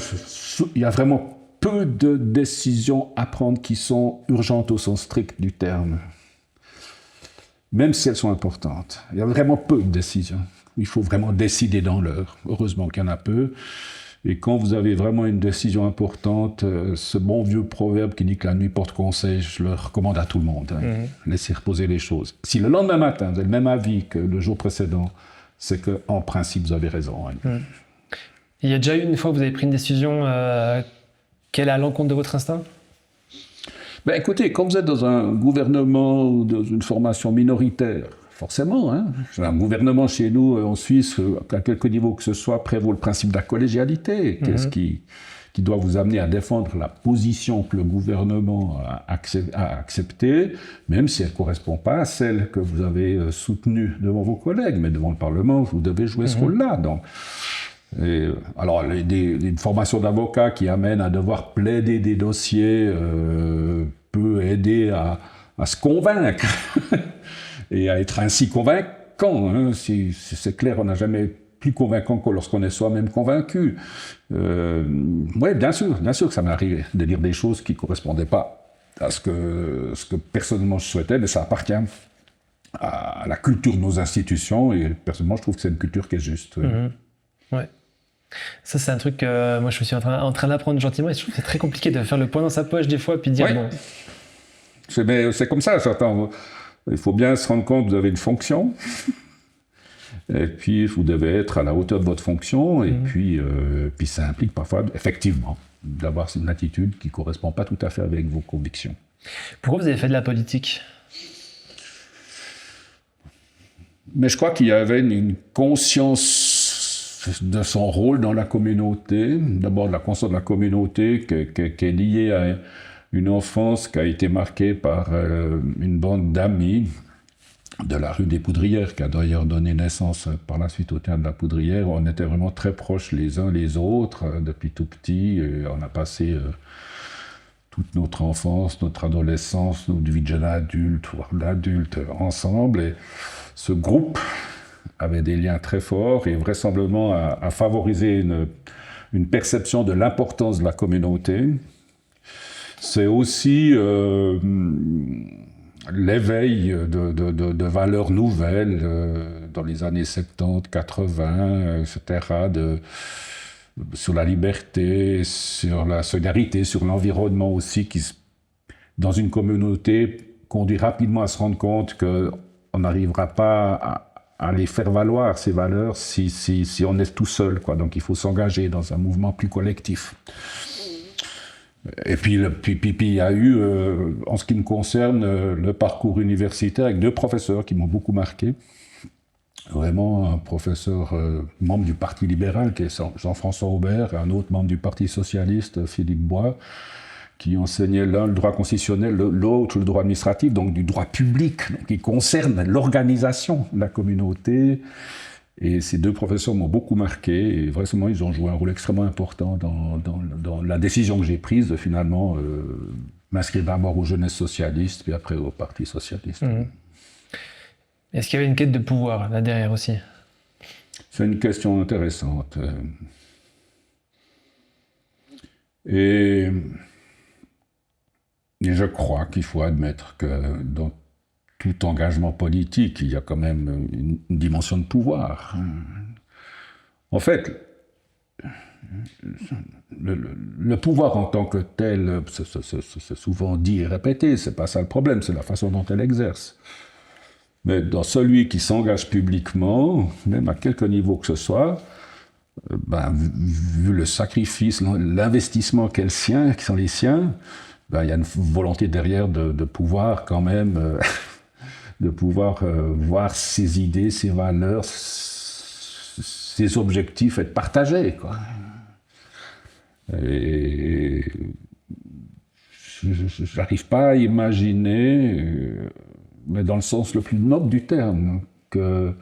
il y a vraiment peu de décisions à prendre qui sont urgentes au sens strict du terme. Même si elles sont importantes. Il y a vraiment peu de décisions. Il faut vraiment décider dans l'heure. Heureusement qu'il y en a peu. Et quand vous avez vraiment une décision importante, ce bon vieux proverbe qui dit que la nuit porte conseil, je le recommande à tout le monde. Hein. Laissez reposer les choses. Si le lendemain matin, vous avez le même avis que le jour précédent, c'est qu'en principe, vous avez raison. Hein. Il y a déjà eu une fois que vous avez pris une décision qu'elle est à l'encontre de votre instinct ? Écoutez, quand vous êtes dans un gouvernement ou dans une formation minoritaire, forcément, hein, un gouvernement chez nous en Suisse, à quelque niveau que ce soit, prévaut le principe de la collégialité. Qu'est-ce qui doit vous amener à défendre la position que le gouvernement a acceptée, même si elle ne correspond pas à celle que vous avez soutenue devant vos collègues, mais devant le Parlement, vous devez jouer ce rôle-là. Donc, alors, une formation d'avocat qui amène à devoir plaider des dossiers peut aider à se convaincre et à être ainsi convaincant. Hein. C'est clair, on n'a jamais plus convaincant que lorsqu'on est soi-même convaincu. Oui, bien sûr que ça m'est arrivé de dire des choses qui ne correspondaient pas à ce que personnellement je souhaitais, mais ça appartient à la culture de nos institutions, et personnellement je trouve que c'est une culture qui est juste. Ouais. Ça, c'est un truc que moi je me suis en train d'apprendre gentiment, et je trouve que c'est très compliqué de faire le point dans sa poche des fois, puis de dire bon. C'est comme ça, j'entends. Il faut bien se rendre compte que vous avez une fonction, et puis vous devez être à la hauteur de votre fonction, et puis ça implique parfois, effectivement, d'avoir une attitude qui ne correspond pas tout à fait avec vos convictions. Pourquoi vous avez fait de la politique ? Mais je crois qu'il y avait une conscience de son rôle dans la communauté, d'abord de la conscience de la communauté qui est liée à une enfance qui a été marquée par une bande d'amis de la rue des Poudrières, qui a d'ailleurs donné naissance par la suite au théâtre de la Poudrière. On était vraiment très proches les uns les autres depuis tout petit. On a passé toute notre enfance, notre adolescence, notre vie de jeune adulte, voire d'adulte ensemble. Et ce groupe avait des liens très forts et vraisemblablement a favorisé une perception de l'importance de la communauté. C'est aussi l'éveil de valeurs nouvelles dans les années 70, 80, etc., sur la liberté, sur la solidarité, sur l'environnement aussi, qui, dans une communauté, conduit rapidement à se rendre compte qu'on n'arrivera pas à les faire valoir, ces valeurs, si on est tout seul, quoi. Donc il faut s'engager dans un mouvement plus collectif. Et puis il y a eu, en ce qui me concerne, le parcours universitaire avec deux professeurs qui m'ont beaucoup marqué. Vraiment un professeur membre du Parti libéral, qui est Jean-François Aubert, et un autre membre du Parti socialiste, Philippe Bois, qui enseignait l'un le droit constitutionnel, l'autre le droit administratif, donc du droit public, donc qui concerne l'organisation de la communauté. Et ces deux professeurs m'ont beaucoup marqué, et vraisemblablement ils ont joué un rôle extrêmement important dans la décision que j'ai prise de finalement m'inscrire d'abord aux jeunesses socialistes, puis après au Parti socialiste. Mmh. Est-ce qu'il y avait une quête de pouvoir là derrière aussi ? C'est une question intéressante. Et je crois qu'il faut admettre que dans tout engagement politique, il y a quand même une dimension de pouvoir. En fait, le pouvoir en tant que tel, c'est souvent dit et répété, c'est pas ça le problème, c'est la façon dont elle exerce. Mais dans celui qui s'engage publiquement, même à quelque niveau que ce soit, vu le sacrifice, l'investissement qui sont les siens, il y a une volonté derrière de pouvoir quand même, de pouvoir voir ses idées, ses valeurs, ses objectifs être partagés, quoi. Et je n'arrive pas à imaginer, mais dans le sens le plus noble du terme, qu'il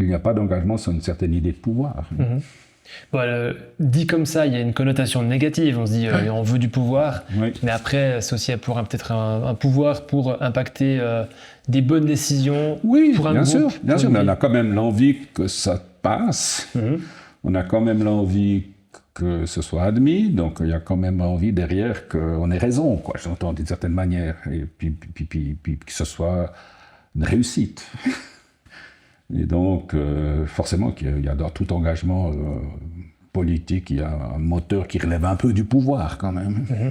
n'y a pas d'engagement sans une certaine idée de pouvoir. Mmh. Bon, dit comme ça, il y a une connotation négative. On se dit, on veut du pouvoir, oui. Mais après, c'est aussi peut-être un pouvoir pour impacter des bonnes décisions pour un groupe. Bien sûr, mais on a quand même l'envie que ça passe. Mmh. On a quand même l'envie que ce soit admis, donc il y a quand même envie derrière qu'on ait raison, quoi, j'entends d'une certaine manière, et puis que ce soit une réussite. Et donc, forcément, qu'il y a dans tout engagement politique, il y a un moteur qui relève un peu du pouvoir, quand même. Mmh.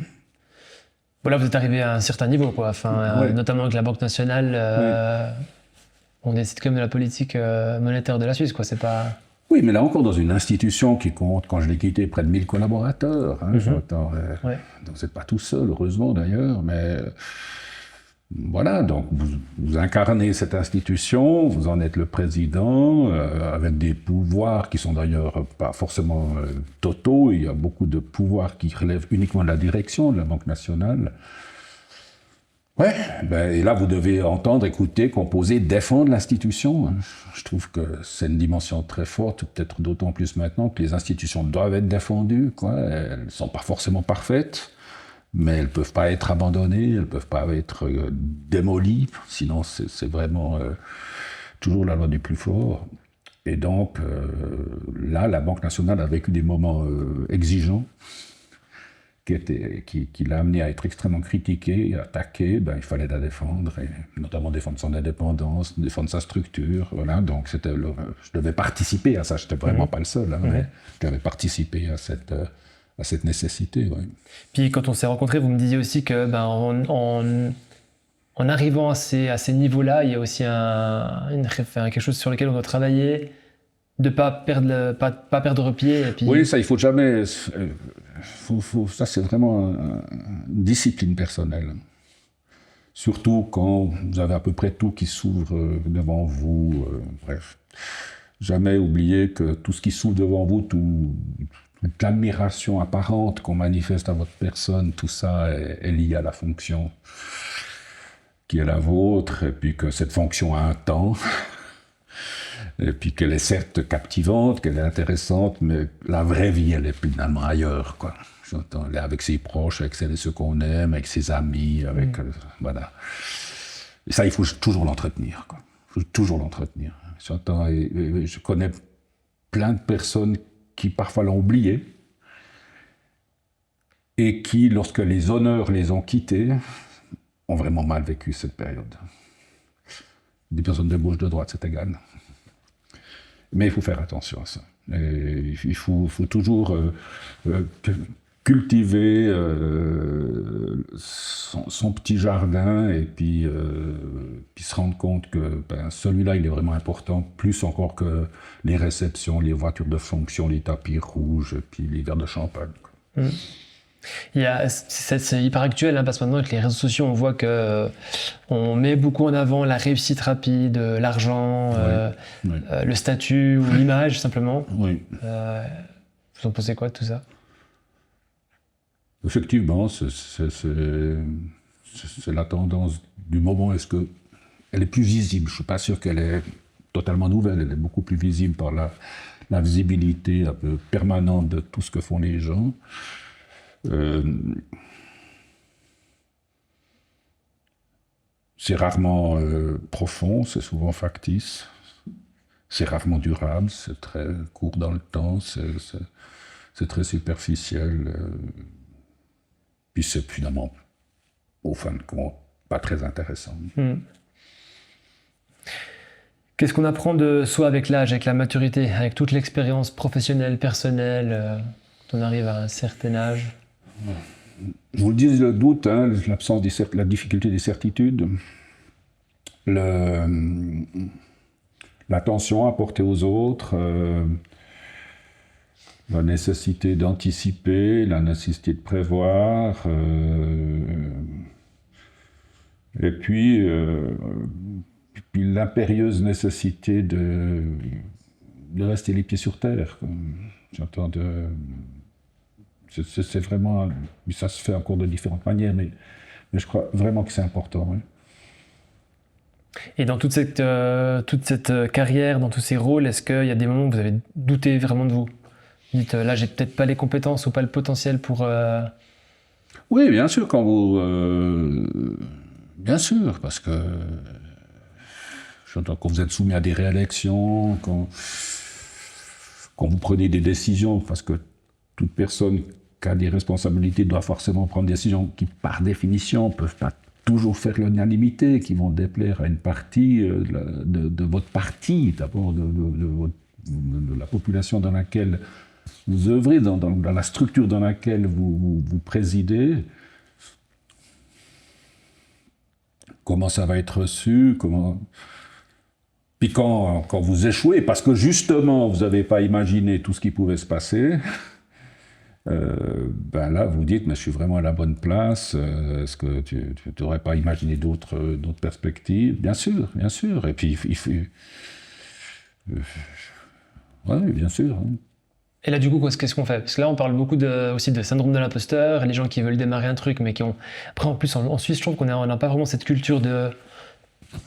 Voilà, vous êtes arrivé à un certain niveau, quoi. Enfin, ouais. Notamment avec la Banque nationale, on décide quand même de la politique monétaire de la Suisse, quoi. C'est pas... Oui, mais là encore, dans une institution qui compte, quand je l'ai quitté, près de 1000 collaborateurs. Hein, donc, vous n'êtes pas tout seul, heureusement d'ailleurs, mais... Voilà, donc vous incarnez cette institution, vous en êtes le président, avec des pouvoirs qui sont d'ailleurs pas forcément totaux. Il y a beaucoup de pouvoirs qui relèvent uniquement de la direction de la Banque nationale. Ouais, et là vous devez entendre, écouter, composer, défendre l'institution. Je trouve que c'est une dimension très forte, peut-être d'autant plus maintenant que les institutions doivent être défendues, quoi. Elles ne sont pas forcément parfaites. Mais elles ne peuvent pas être abandonnées, elles ne peuvent pas être démolies, sinon c'est vraiment toujours la loi du plus fort. Et donc, là, la Banque nationale a vécu des moments exigeants qui l'a amené à être extrêmement critiqué, attaqué. Ben, il fallait la défendre, et notamment défendre son indépendance, défendre sa structure. Voilà. Donc, je devais participer à ça. Je n'étais vraiment pas le seul, hein, mais je devais participer à cette nécessité. Ouais. Puis quand on s'est rencontrés, vous me disiez aussi que en arrivant à ces niveaux-là, il y a aussi quelque chose sur lequel on doit travailler, de ne pas perdre pied. Et puis... Oui, ça, il ne faut jamais... ça, c'est vraiment une discipline personnelle. Surtout quand vous avez à peu près tout qui s'ouvre devant vous. Bref. Jamais oublier que tout ce qui s'ouvre devant vous, toute l'admiration apparente qu'on manifeste à votre personne, tout ça est lié à la fonction qui est la vôtre, et puis que cette fonction a un temps, et puis qu'elle est certes captivante, qu'elle est intéressante, mais la vraie vie, elle est finalement ailleurs, quoi. J'entends, elle est avec ses proches, avec celles et ceux qu'on aime, avec ses amis, avec... voilà. Et ça, il faut toujours l'entretenir, quoi. Il faut toujours l'entretenir. J'entends, et je connais plein de personnes qui parfois l'ont oublié, et qui, lorsque les honneurs les ont quittés, ont vraiment mal vécu cette période. Des personnes de gauche, de droite, c'est égal. Mais il faut faire attention à ça. Et il faut toujours cultiver son petit jardin et puis se rendre compte que celui-là, il est vraiment important, plus encore que les réceptions, les voitures de fonction, les tapis rouges, puis les verres de champagne. C'est hyper actuel, hein, parce que maintenant avec les réseaux sociaux, on voit que on met beaucoup en avant la réussite rapide, l'argent, le statut ou l'image simplement. Oui. Vous en pensez quoi de tout ça? Effectivement, c'est la tendance du moment. Est-ce que elle est plus visible? Je suis pas sûr qu'elle est totalement nouvelle. Elle est beaucoup plus visible par la visibilité un peu permanente de tout ce que font les gens. C'est rarement profond, c'est souvent factice, c'est rarement durable, c'est très court dans le temps, c'est très superficiel, puis c'est finalement, au fin de compte, pas très intéressant. Qu'est-ce qu'on apprend de soi avec l'âge, avec la maturité, avec toute l'expérience professionnelle, personnelle, quand on arrive à un certain âge? Je vous le dis, le doute, hein, l'absence la difficulté des certitudes, l'attention à porter aux autres, la nécessité d'anticiper, la nécessité de prévoir, et puis l'impérieuse nécessité de rester les pieds sur terre. J'entends c'est vraiment, ça se fait encore de différentes manières, mais je crois vraiment que c'est important. Oui. Et dans toute cette carrière, dans tous ces rôles, est-ce qu'il y a des moments où vous avez douté vraiment de vous? Vous dites, là, j'ai peut-être pas les compétences ou pas le potentiel pour... Oui, bien sûr, bien sûr, parce que j'entends quand vous êtes soumis à des réélections, quand vous prenez des décisions, parce que toute personne qui a des responsabilités doit forcément prendre des décisions qui, par définition, ne peuvent pas toujours faire l'unanimité, qui vont déplaire à une partie de votre parti, d'abord de la population dans laquelle vous œuvrez, dans la structure dans laquelle vous présidez. Comment ça va être reçu, Puis quand vous échouez, parce que justement vous n'avez pas imaginé tout ce qui pouvait se passer, là vous dites, mais je suis vraiment à la bonne place, est-ce que tu n'aurais pas imaginé d'autres perspectives? Bien sûr, et puis il faut... oui, bien sûr. Hein. Et là, du coup, qu'est-ce qu'on fait? Parce que là, on parle beaucoup aussi de syndrome de l'imposteur, les gens qui veulent démarrer un truc, mais qui ont... Après, en plus, en Suisse, je trouve qu'on n'a pas vraiment cette culture de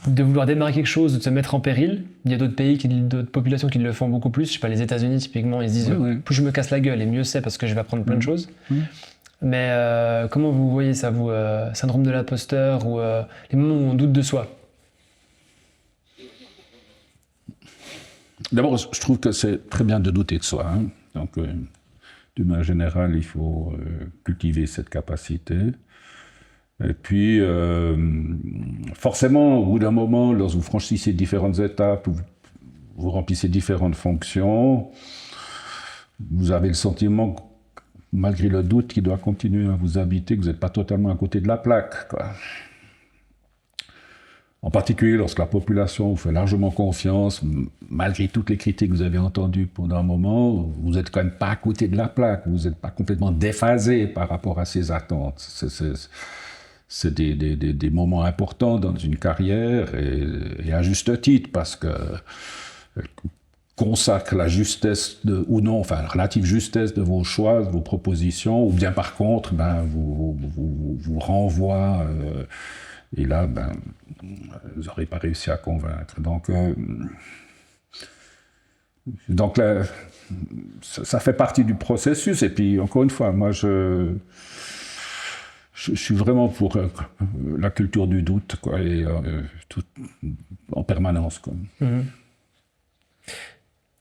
vouloir démarrer quelque chose, de se mettre en péril. Il y a d'autres pays, d'autres populations qui le font beaucoup plus. Je sais pas, les États-Unis, typiquement, ils se disent plus je me casse la gueule, et mieux c'est parce que je vais apprendre plein de choses. Mais comment vous voyez ça, vous, syndrome de l'imposteur ou les moments où on doute de soi? D'abord, je trouve que c'est très bien de douter de soi. Hein. Donc, d'une manière générale, il faut cultiver cette capacité. Et puis, forcément, au bout d'un moment, lorsque vous franchissez différentes étapes, vous remplissez différentes fonctions, vous avez le sentiment, malgré le doute qui doit continuer à vous habiter, que vous n'êtes pas totalement à côté de la plaque, quoi. En particulier lorsque la population vous fait largement confiance, malgré toutes les critiques que vous avez entendues pendant un moment, vous n'êtes quand même pas à côté de la plaque, vous n'êtes pas complètement déphasé par rapport à ces attentes. C'est des moments importants dans une carrière, et à juste titre, parce que consacre la justesse ou non, enfin la relative justesse de vos choix, de vos propositions, ou bien par contre, vous renvoie, et là, vous n'aurez pas réussi à convaincre. Donc là, ça fait partie du processus, et puis encore une fois, moi je suis vraiment pour la culture du doute, quoi, et tout, en permanence, quoi.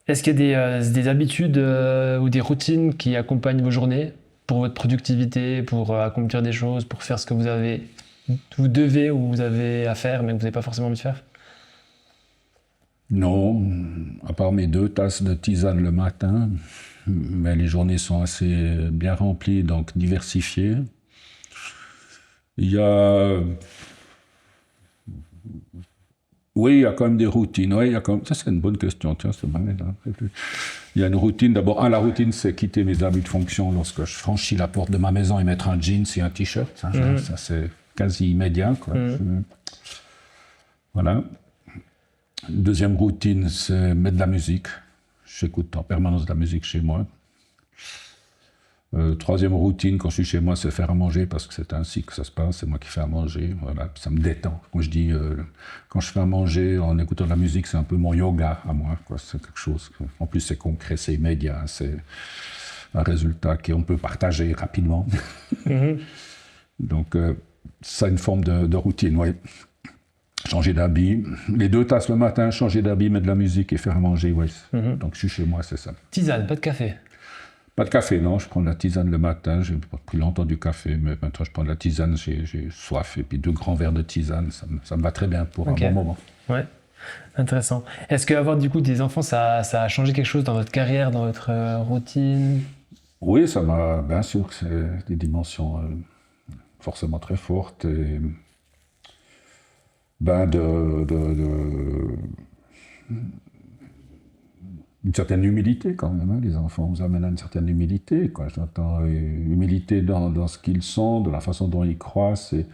Est-ce qu'il y a des habitudes ou des routines qui accompagnent vos journées pour votre productivité, pour accomplir des choses, pour faire ce que vous devez ou vous avez à faire, mais que vous n'avez pas forcément envie de faire? Non, à part mes 2 tasses de tisane le matin, mais les journées sont assez bien remplies, donc diversifiées. Il y a... Oui, il y a quand même des routines. Oui, ça, c'est une bonne question. Tiens, c'est mal, là. Il y a une routine. D'abord, la routine, c'est quitter mes habits de fonction lorsque je franchis la porte de ma maison et mettre un jeans et un t-shirt. Ça, c'est quasi immédiat, quoi. Voilà. Deuxième routine, c'est mettre de la musique. J'écoute en permanence de la musique chez moi. Troisième routine, quand je suis chez moi, c'est faire à manger, parce que c'est ainsi que ça se passe, c'est moi qui fais à manger, voilà, ça me détend. Quand je dis, quand je fais à manger en écoutant de la musique, c'est un peu mon yoga à moi, quoi. C'est quelque chose, en plus c'est concret, c'est immédiat, c'est un résultat qu'on peut partager rapidement. Donc, ça a une forme de routine, oui. Changer d'habit, les 2 tasses le matin, changer d'habit, mettre de la musique et faire à manger, oui. Donc je suis chez moi, c'est ça. Tisane, pas de café? Pas de café, non, je prends de la tisane le matin, j'ai pris longtemps du café, mais maintenant je prends de la tisane, j'ai soif, et puis 2 grands verres de tisane, ça me va très bien pour un bon moment. Ouais, intéressant. Est-ce qu'avoir du coup des enfants, ça a changé quelque chose dans votre carrière, dans votre routine? Oui, ça m'a, bien sûr, c'est des dimensions forcément très fortes, et une certaine humilité quand même, hein. Les enfants vous amènent à une certaine humilité, quoi. J'entends humilité dans ce qu'ils sont, de la façon dont ils croissent et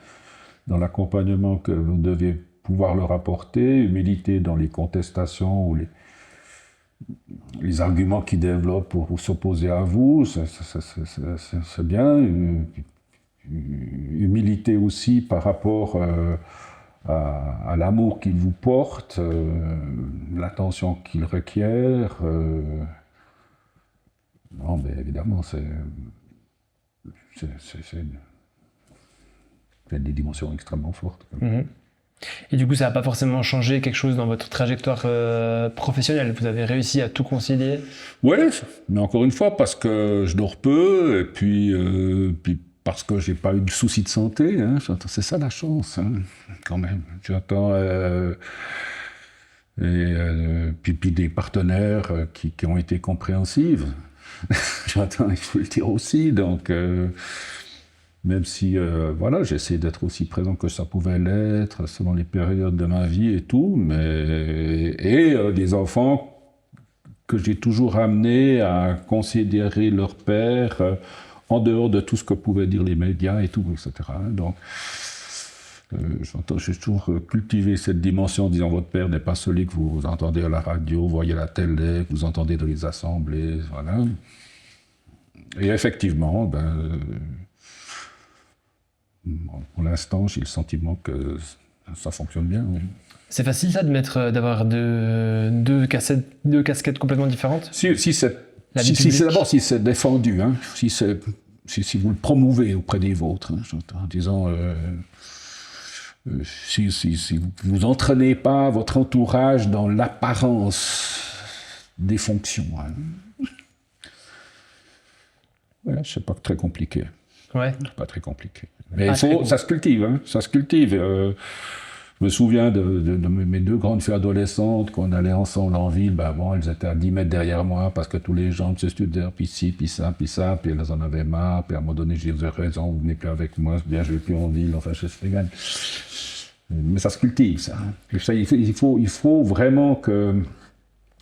dans l'accompagnement que vous devez pouvoir leur apporter, humilité dans les contestations ou les arguments qu'ils développent pour s'opposer à vous, c'est bien. Humilité aussi par rapport à l'amour qu'il vous porte, l'attention qu'il requiert. Non, mais évidemment, c'est des dimensions extrêmement fortes. Et du coup, ça n'a pas forcément changé quelque chose dans votre trajectoire professionnelle? Vous avez réussi à tout concilier? Oui, mais encore une fois, parce que je dors peu, et puis parce que j'ai pas eu de soucis de santé, hein. C'est ça la chance, hein, quand même. J'entends puis des partenaires qui ont été compréhensifs. J'entends, il faut le dire aussi. Donc, même si, voilà, j'essaie d'être aussi présent que ça pouvait l'être selon les périodes de ma vie et tout, et des enfants que j'ai toujours amenés à considérer leur père en dehors de tout ce que pouvaient dire les médias et tout, etc. Donc, j'ai toujours cultivé cette dimension en disant votre père n'est pas celui que vous entendez à la radio, vous voyez à la télé, que vous entendez dans les assemblées, voilà. Et effectivement, pour l'instant, j'ai le sentiment que ça fonctionne bien. Oui. C'est facile ça d'avoir deux casquettes complètement différentes? Si c'est défendu, hein, si vous le promouvez auprès des vôtres, hein, en disant si vous entraînez pas votre entourage dans l'apparence des fonctions. Hein. Ouais, c'est pas très compliqué. Ouais. Pas très compliqué. Mais ça se cultive, hein, ça se cultive. Je me souviens de mes deux grandes filles adolescentes, qu'on allait ensemble en ville, ben bon, elles étaient à 10 mètres derrière moi parce que tous les gens se studiaient, puis ci, puis ça, puis elles en avaient marre, puis à un moment donné, j'ai dit, vous avez raison, vous venez plus avec moi, bien, je vais plus en ville, enfin, je sais pas. Mais ça se cultive, ça. Et ça il faut vraiment que...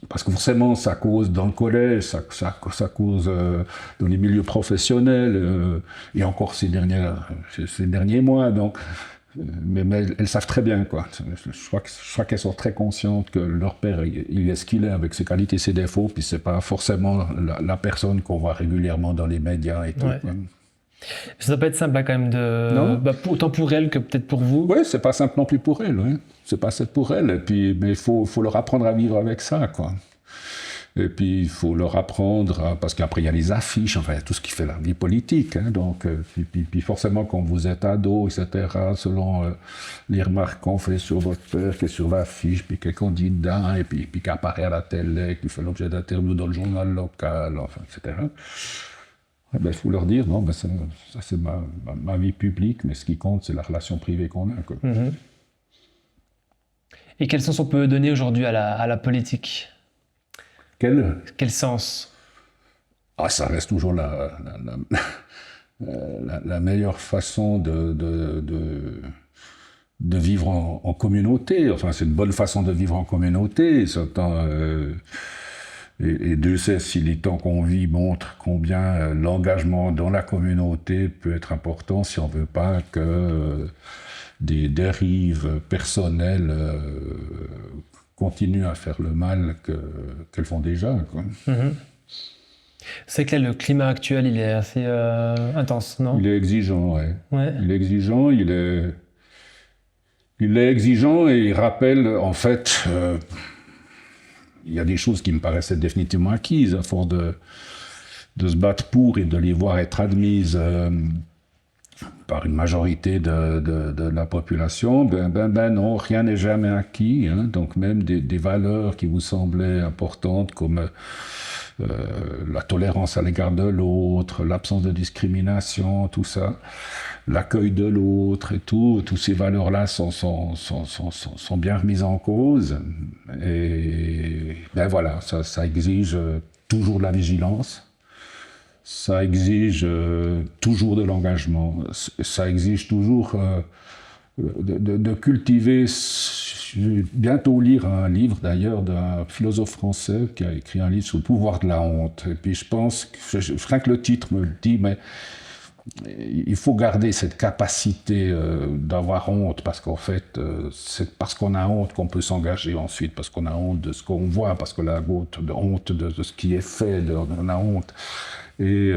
Parce que forcément, ça cause dans le collège, ça cause dans les milieux professionnels, et encore ces derniers mois, donc... Mais elles savent très bien, quoi. Je crois qu'elles sont très conscientes que leur père, il est ce qu'il est avec ses qualités et ses défauts, puis c'est pas forcément la personne qu'on voit régulièrement dans les médias et tout. Ouais. Ça doit pas être simple là, quand même, autant pour elle que peut-être pour vous. Oui, c'est pas simple non plus pour elle, oui. C'est pas simple pour elle, mais il faut leur apprendre à vivre avec ça, quoi. Et puis, il faut leur apprendre, parce qu'après, il y a les affiches, enfin, tout ce qui fait la vie politique. Hein, donc, puis forcément, quand vous êtes ado, etc., selon les remarques qu'on fait sur votre père, qui est sur l'affiche, puis qui est candidat, et puis qui apparaît à la télé, qui fait l'objet d'interviews dans le journal local, enfin, etc. Eh ben, il faut leur dire, non, ben, ça c'est ma vie publique, mais ce qui compte, c'est la relation privée qu'on a. Quoi. Mm-hmm. Et quel sens on peut donner aujourd'hui à la politique ? Quel sens ? Ah, ça reste toujours la meilleure façon de vivre en communauté. Enfin, c'est une bonne façon de vivre en communauté. Et Dieu sait si les temps qu'on vit montrent combien l'engagement dans la communauté peut être important si on ne veut pas que des dérives personnelles continuent à faire le mal qu'elles font déjà. Quoi. Mm-hmm. C'est que là, le climat actuel, il est assez intense, non ? Il est exigeant, ouais. Il est exigeant, il est exigeant et il rappelle, en fait, il y a des choses qui me paraissaient définitivement acquises, à force de se battre pour et de les voir être admises par une majorité de la population, ben non, rien n'est jamais acquis. Hein, donc même des valeurs qui vous semblaient importantes comme la tolérance à l'égard de l'autre, l'absence de discrimination, tout ça, l'accueil de l'autre et tout, toutes ces valeurs-là sont bien remises en cause. Et ben voilà, ça exige toujours de la vigilance. Ça exige toujours de l'engagement, ça exige toujours de cultiver. Je vais bientôt lire un livre d'ailleurs d'un philosophe français qui a écrit un livre sur le pouvoir de la honte. Et puis je pense, que rien que le titre me le dit, mais il faut garder cette capacité d'avoir honte, parce qu'en fait, c'est parce qu'on a honte qu'on peut s'engager ensuite, parce qu'on a honte de ce qu'on voit, parce qu'on a honte de ce qui est fait, on a honte. Et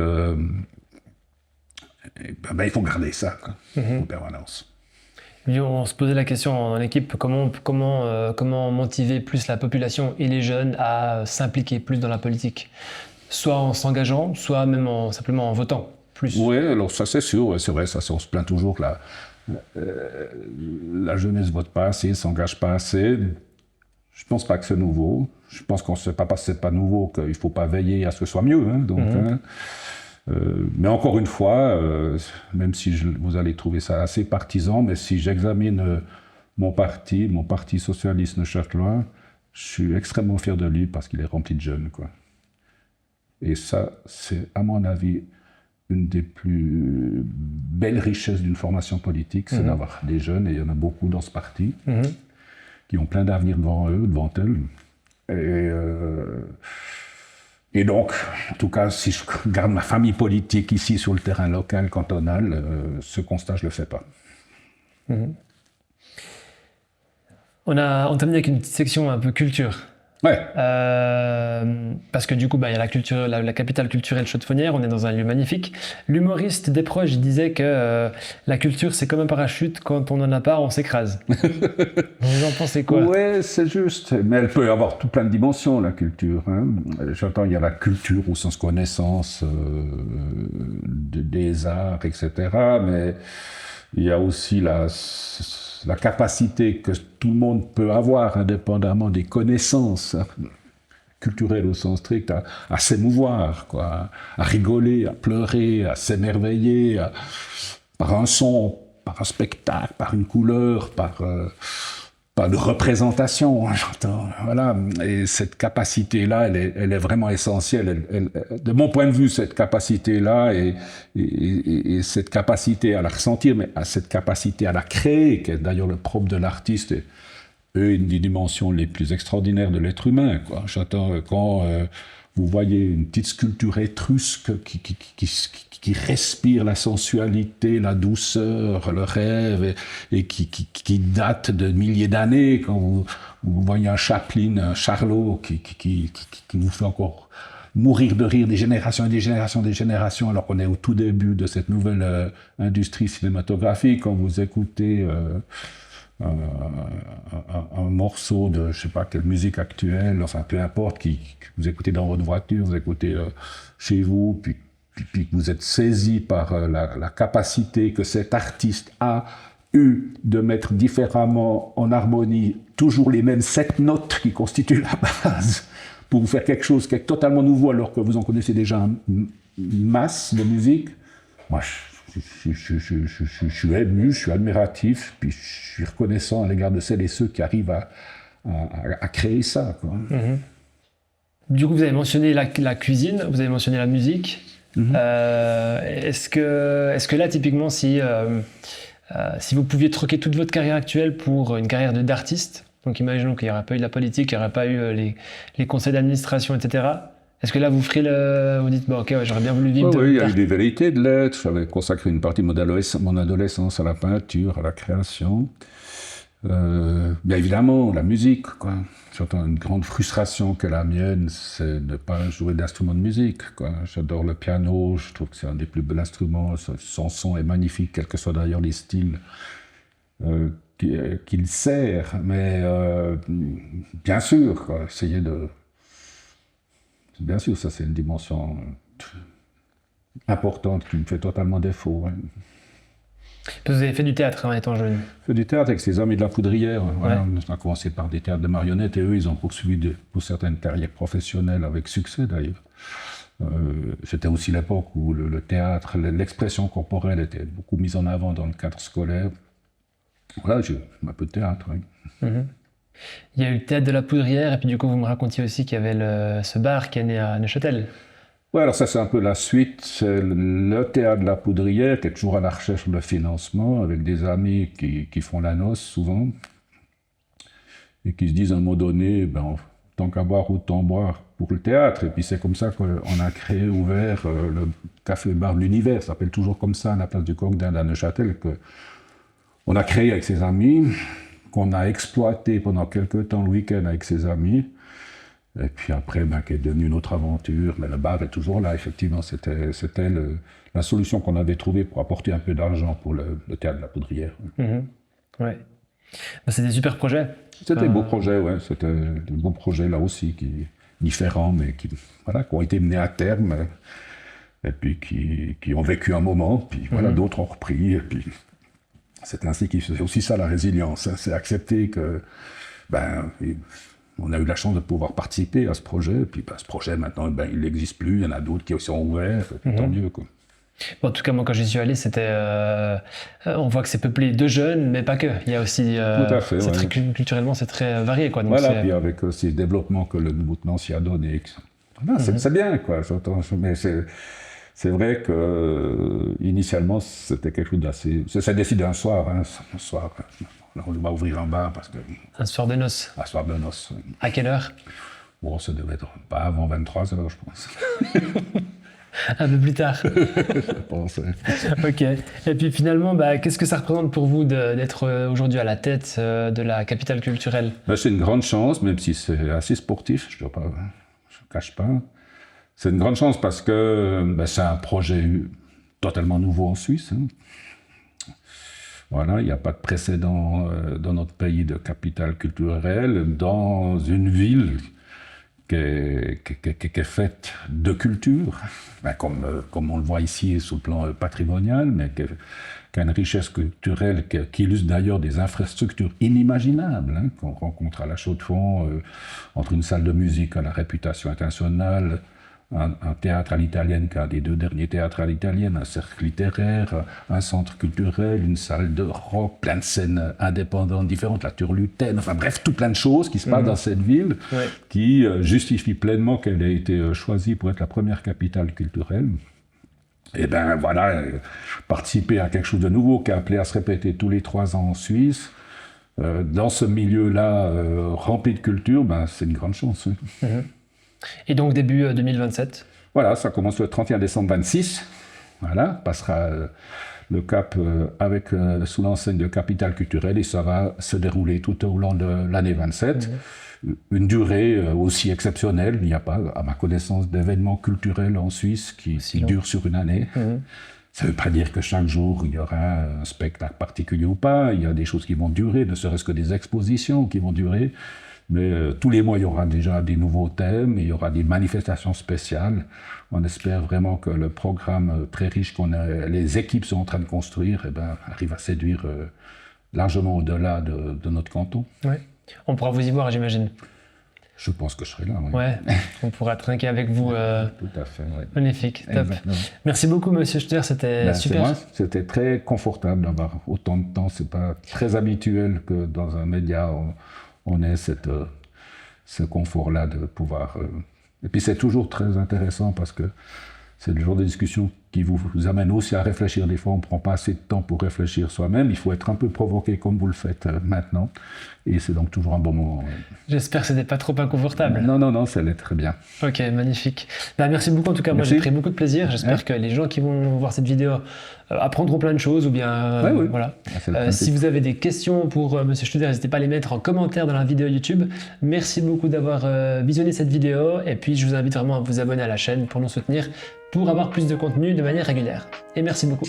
il faut garder ça en permanence. Et on se posait la question en équipe, comment motiver plus la population et les jeunes à s'impliquer plus dans la politique, soit en s'engageant, soit même simplement en votant plus. Oui, alors ça c'est sûr, c'est vrai, ça on se plaint toujours que la jeunesse vote pas assez, s'engage pas assez. Je pense pas que c'est nouveau. Je pense qu'on ne sait pas parce que c'est pas nouveau qu'il ne faut pas veiller à ce que ce soit mieux. Hein, donc, mais encore une fois, même si vous allez trouver ça assez partisan, mais si j'examine mon parti socialiste neuchâtelois, je suis extrêmement fier de lui parce qu'il est rempli de jeunes, quoi. Et ça, c'est à mon avis une des plus belles richesses d'une formation politique, c'est d'avoir des jeunes, et il y en a beaucoup dans ce parti, qui ont plein d'avenir devant elles. Et donc, en tout cas, si je regarde ma famille politique ici sur le terrain local, cantonal, ce constat, je ne le fais pas. On termine avec une petite section un peu culture. Ouais. Parce que du coup, il y a la capitale culturelle chaux-de-fonnière, on est dans un lieu magnifique. L'humoriste Desproges disait que la culture, c'est comme un parachute, quand on n'en a pas, on s'écrase. Vous en pensez quoi ? Ouais, c'est juste. Mais elle peut avoir tout plein de dimensions, la culture. Hein. J'entends, il y a la culture au sens connaissance des arts, etc. Mais il y a aussi la capacité que tout le monde peut avoir, indépendamment des connaissances culturelle au sens strict, à s'émouvoir, quoi, à rigoler, à pleurer, à s'émerveiller, par un son, par un spectacle, par une couleur, par une représentation, j'entends. Voilà. Et cette capacité-là, elle est vraiment essentielle. De mon point de vue, cette capacité-là et cette capacité à la ressentir, mais à cette capacité à la créer, qui est d'ailleurs le propre de l'artiste, est une des dimensions les plus extraordinaires de l'être humain, quoi. J'entends quand vous voyez une petite sculpture étrusque qui respire la sensualité, la douceur, le rêve, et qui date de milliers d'années, quand vous voyez un Chaplin, un Charlot, qui vous fait encore mourir de rire des générations et des générations et des générations, alors qu'on est au tout début de cette nouvelle industrie cinématographique. Quand vous écoutez un morceau de, je sais pas, quelle musique actuelle, enfin peu importe, que vous écoutez dans votre voiture, vous écoutez chez vous, puis que vous êtes saisi par la capacité que cet artiste a eu de mettre différemment en harmonie toujours les mêmes 7 notes qui constituent la base pour vous faire quelque chose qui est totalement nouveau alors que vous en connaissez déjà une masse de musique. Moi, je suis ému, je suis admiratif, puis je suis reconnaissant à l'égard de celles et ceux qui arrivent à créer ça, quoi. Mm-hmm. Du coup, vous avez mentionné la cuisine, vous avez mentionné la musique. Mm-hmm. Est-ce que là, typiquement, si vous pouviez troquer toute votre carrière actuelle pour une carrière d'artiste, donc imaginons qu'il n'y aurait pas eu de la politique, qu'il n'y aurait pas eu les conseils d'administration, etc., est-ce que là, vous ferez vous dites, bon, ok, ouais, j'aurais bien voulu vivre... Oui, il y a eu des velléités de l'être. J'avais consacré une partie de mon adolescence à la peinture, à la création. Bien évidemment, la musique, quoi. J'entends une grande frustration que la mienne, c'est de ne pas jouer d'instrument de musique, quoi. J'adore le piano, je trouve que c'est un des plus beaux instruments. Son son est magnifique, quels que soient d'ailleurs les styles qu'il sert. Mais bien sûr, quoi, essayer de... Bien sûr, ça c'est une dimension importante qui me fait totalement défaut. Ouais. Vous avez fait du théâtre en étant jeune. J'ai fait du théâtre avec ses amis de la Poudrière. Ouais. Voilà. On a commencé par des théâtres de marionnettes et eux, ils ont poursuivi pour certaines carrières professionnelles avec succès d'ailleurs. C'était aussi l'époque où le théâtre, l'expression corporelle était beaucoup mise en avant dans le cadre scolaire. Voilà, j'ai un peu de théâtre. Ouais. Mm-hmm. Il y a eu le théâtre de la Poudrière, et puis du coup, vous me racontiez aussi qu'il y avait ce bar qui est né à Neuchâtel. Oui, alors ça, c'est un peu la suite. C'est le théâtre de la Poudrière qui est toujours à la recherche de financement, avec des amis qui font la noce, souvent, et qui se disent à un moment donné, ben, tant qu'à boire, autant boire pour le théâtre. Et puis c'est comme ça qu'on a ouvert le café-bar de l'Univers, ça s'appelle toujours comme ça, à la place du Coq d'Inde à Neuchâtel, qu'on a créé avec ses amis, qu'on a exploité pendant quelques temps le week-end avec ses amis, et puis après, qui est devenue une autre aventure. Mais le bar est toujours là, effectivement. C'était la solution qu'on avait trouvée pour apporter un peu d'argent pour le théâtre de la Poudrière. Mmh. Ouais. C'est des super projets. C'était des beaux projets, ouais. C'était des beaux projets là aussi, différents, mais qui ont été menés à terme, et puis qui ont vécu un moment, puis voilà, d'autres ont repris, et puis... C'est ainsi qu'il fait aussi ça, la résilience. Hein. C'est accepter que, on a eu la chance de pouvoir participer à ce projet, et puis ce projet maintenant, il n'existe plus, il y en a d'autres qui sont ouverts, tant mieux, quoi. Bon, en tout cas, moi, quand j'y suis allé, on voit que c'est peuplé de jeunes, mais pas que. Il y a aussi, tout à fait, culturellement, c'est très varié, quoi. Donc voilà, puis avec aussi le développement que le Nouveau Nancy a donné, c'est bien, quoi. Mais c'est vrai que initialement c'était quelque chose d'assez. Ça décidé un soir, un soir. On va ouvrir un bar parce que. Un soir de noces. Un soir de noces. À quelle heure? Bon, ça devait être pas avant 23h, je pense. Un peu plus tard. Je pense. Ok. Et puis finalement, qu'est-ce que ça représente pour vous d'être aujourd'hui à la tête de la capitale culturelle? C'est une grande chance, même si c'est assez sportif. Je ne cache pas. C'est une grande chance parce que c'est un projet totalement nouveau en Suisse. Hein. Voilà, il n'y a pas de précédent dans notre pays de capitale culturelle, dans une ville qui est faite de culture, ben, comme on le voit ici sur le plan patrimonial, mais qui a une richesse culturelle qui illustre d'ailleurs des infrastructures inimaginables, hein, qu'on rencontre à la Chaux-de-Fonds, entre une salle de musique à la réputation internationale, un théâtre à l'italienne, qui est un des 2 derniers théâtres à l'italienne, un cercle littéraire, un centre culturel, une salle de rock, plein de scènes indépendantes différentes, la Turlutaine, enfin bref, tout plein de choses qui se passent dans cette ville, qui justifient pleinement qu'elle ait été choisie pour être la première capitale culturelle. Et ben voilà, participer à quelque chose de nouveau qui est appelé à se répéter tous les 3 ans en Suisse, dans ce milieu-là rempli de culture, ben, c'est une grande chance. Oui. Et donc début 2027 ? Voilà, ça commence le 31 décembre 26. Voilà, passera le cap sous l'enseigne de capitale culturelle et ça va se dérouler tout au long de l'année 27. Une durée aussi exceptionnelle. Il n'y a pas, à ma connaissance, d'événements culturels en Suisse qui durent sur une année. Ça ne veut pas dire que chaque jour, il y aura un spectacle particulier ou pas. Il y a des choses qui vont durer, ne serait-ce que des expositions qui vont durer. Mais tous les mois, il y aura déjà des nouveaux thèmes, il y aura des manifestations spéciales. On espère vraiment que le programme très riche les équipes sont en train de construire arrive à séduire largement au-delà de notre canton. Oui. On pourra vous y voir, j'imagine. Je pense que je serai là, oui. Ouais, on pourra trinquer avec vous. Tout à fait, oui. Magnifique, top. Exactement. Merci beaucoup, monsieur Studer, c'était super. C'était très confortable d'avoir autant de temps. C'est pas très habituel que dans un média, on ait ce confort-là de pouvoir... Et puis c'est toujours très intéressant parce que c'est le genre de discussion qui vous amène aussi à réfléchir. Des fois, on ne prend pas assez de temps pour réfléchir soi-même. Il faut être un peu provoqué comme vous le faites maintenant. Et c'est donc toujours un bon moment. J'espère que ce n'était pas trop inconfortable. Non, ça allait très bien. Ok, magnifique. Merci beaucoup en tout cas. Merci. Moi, j'ai pris beaucoup de plaisir. J'espère que les gens qui vont voir cette vidéo apprendront plein de choses ou bien... oui. Voilà. Si vous avez des questions pour Monsieur Studer, n'hésitez pas à les mettre en commentaire dans la vidéo YouTube. Merci beaucoup d'avoir visionné cette vidéo. Et puis, je vous invite vraiment à vous abonner à la chaîne pour nous soutenir, pour avoir plus de contenu de manière régulière. Et merci beaucoup.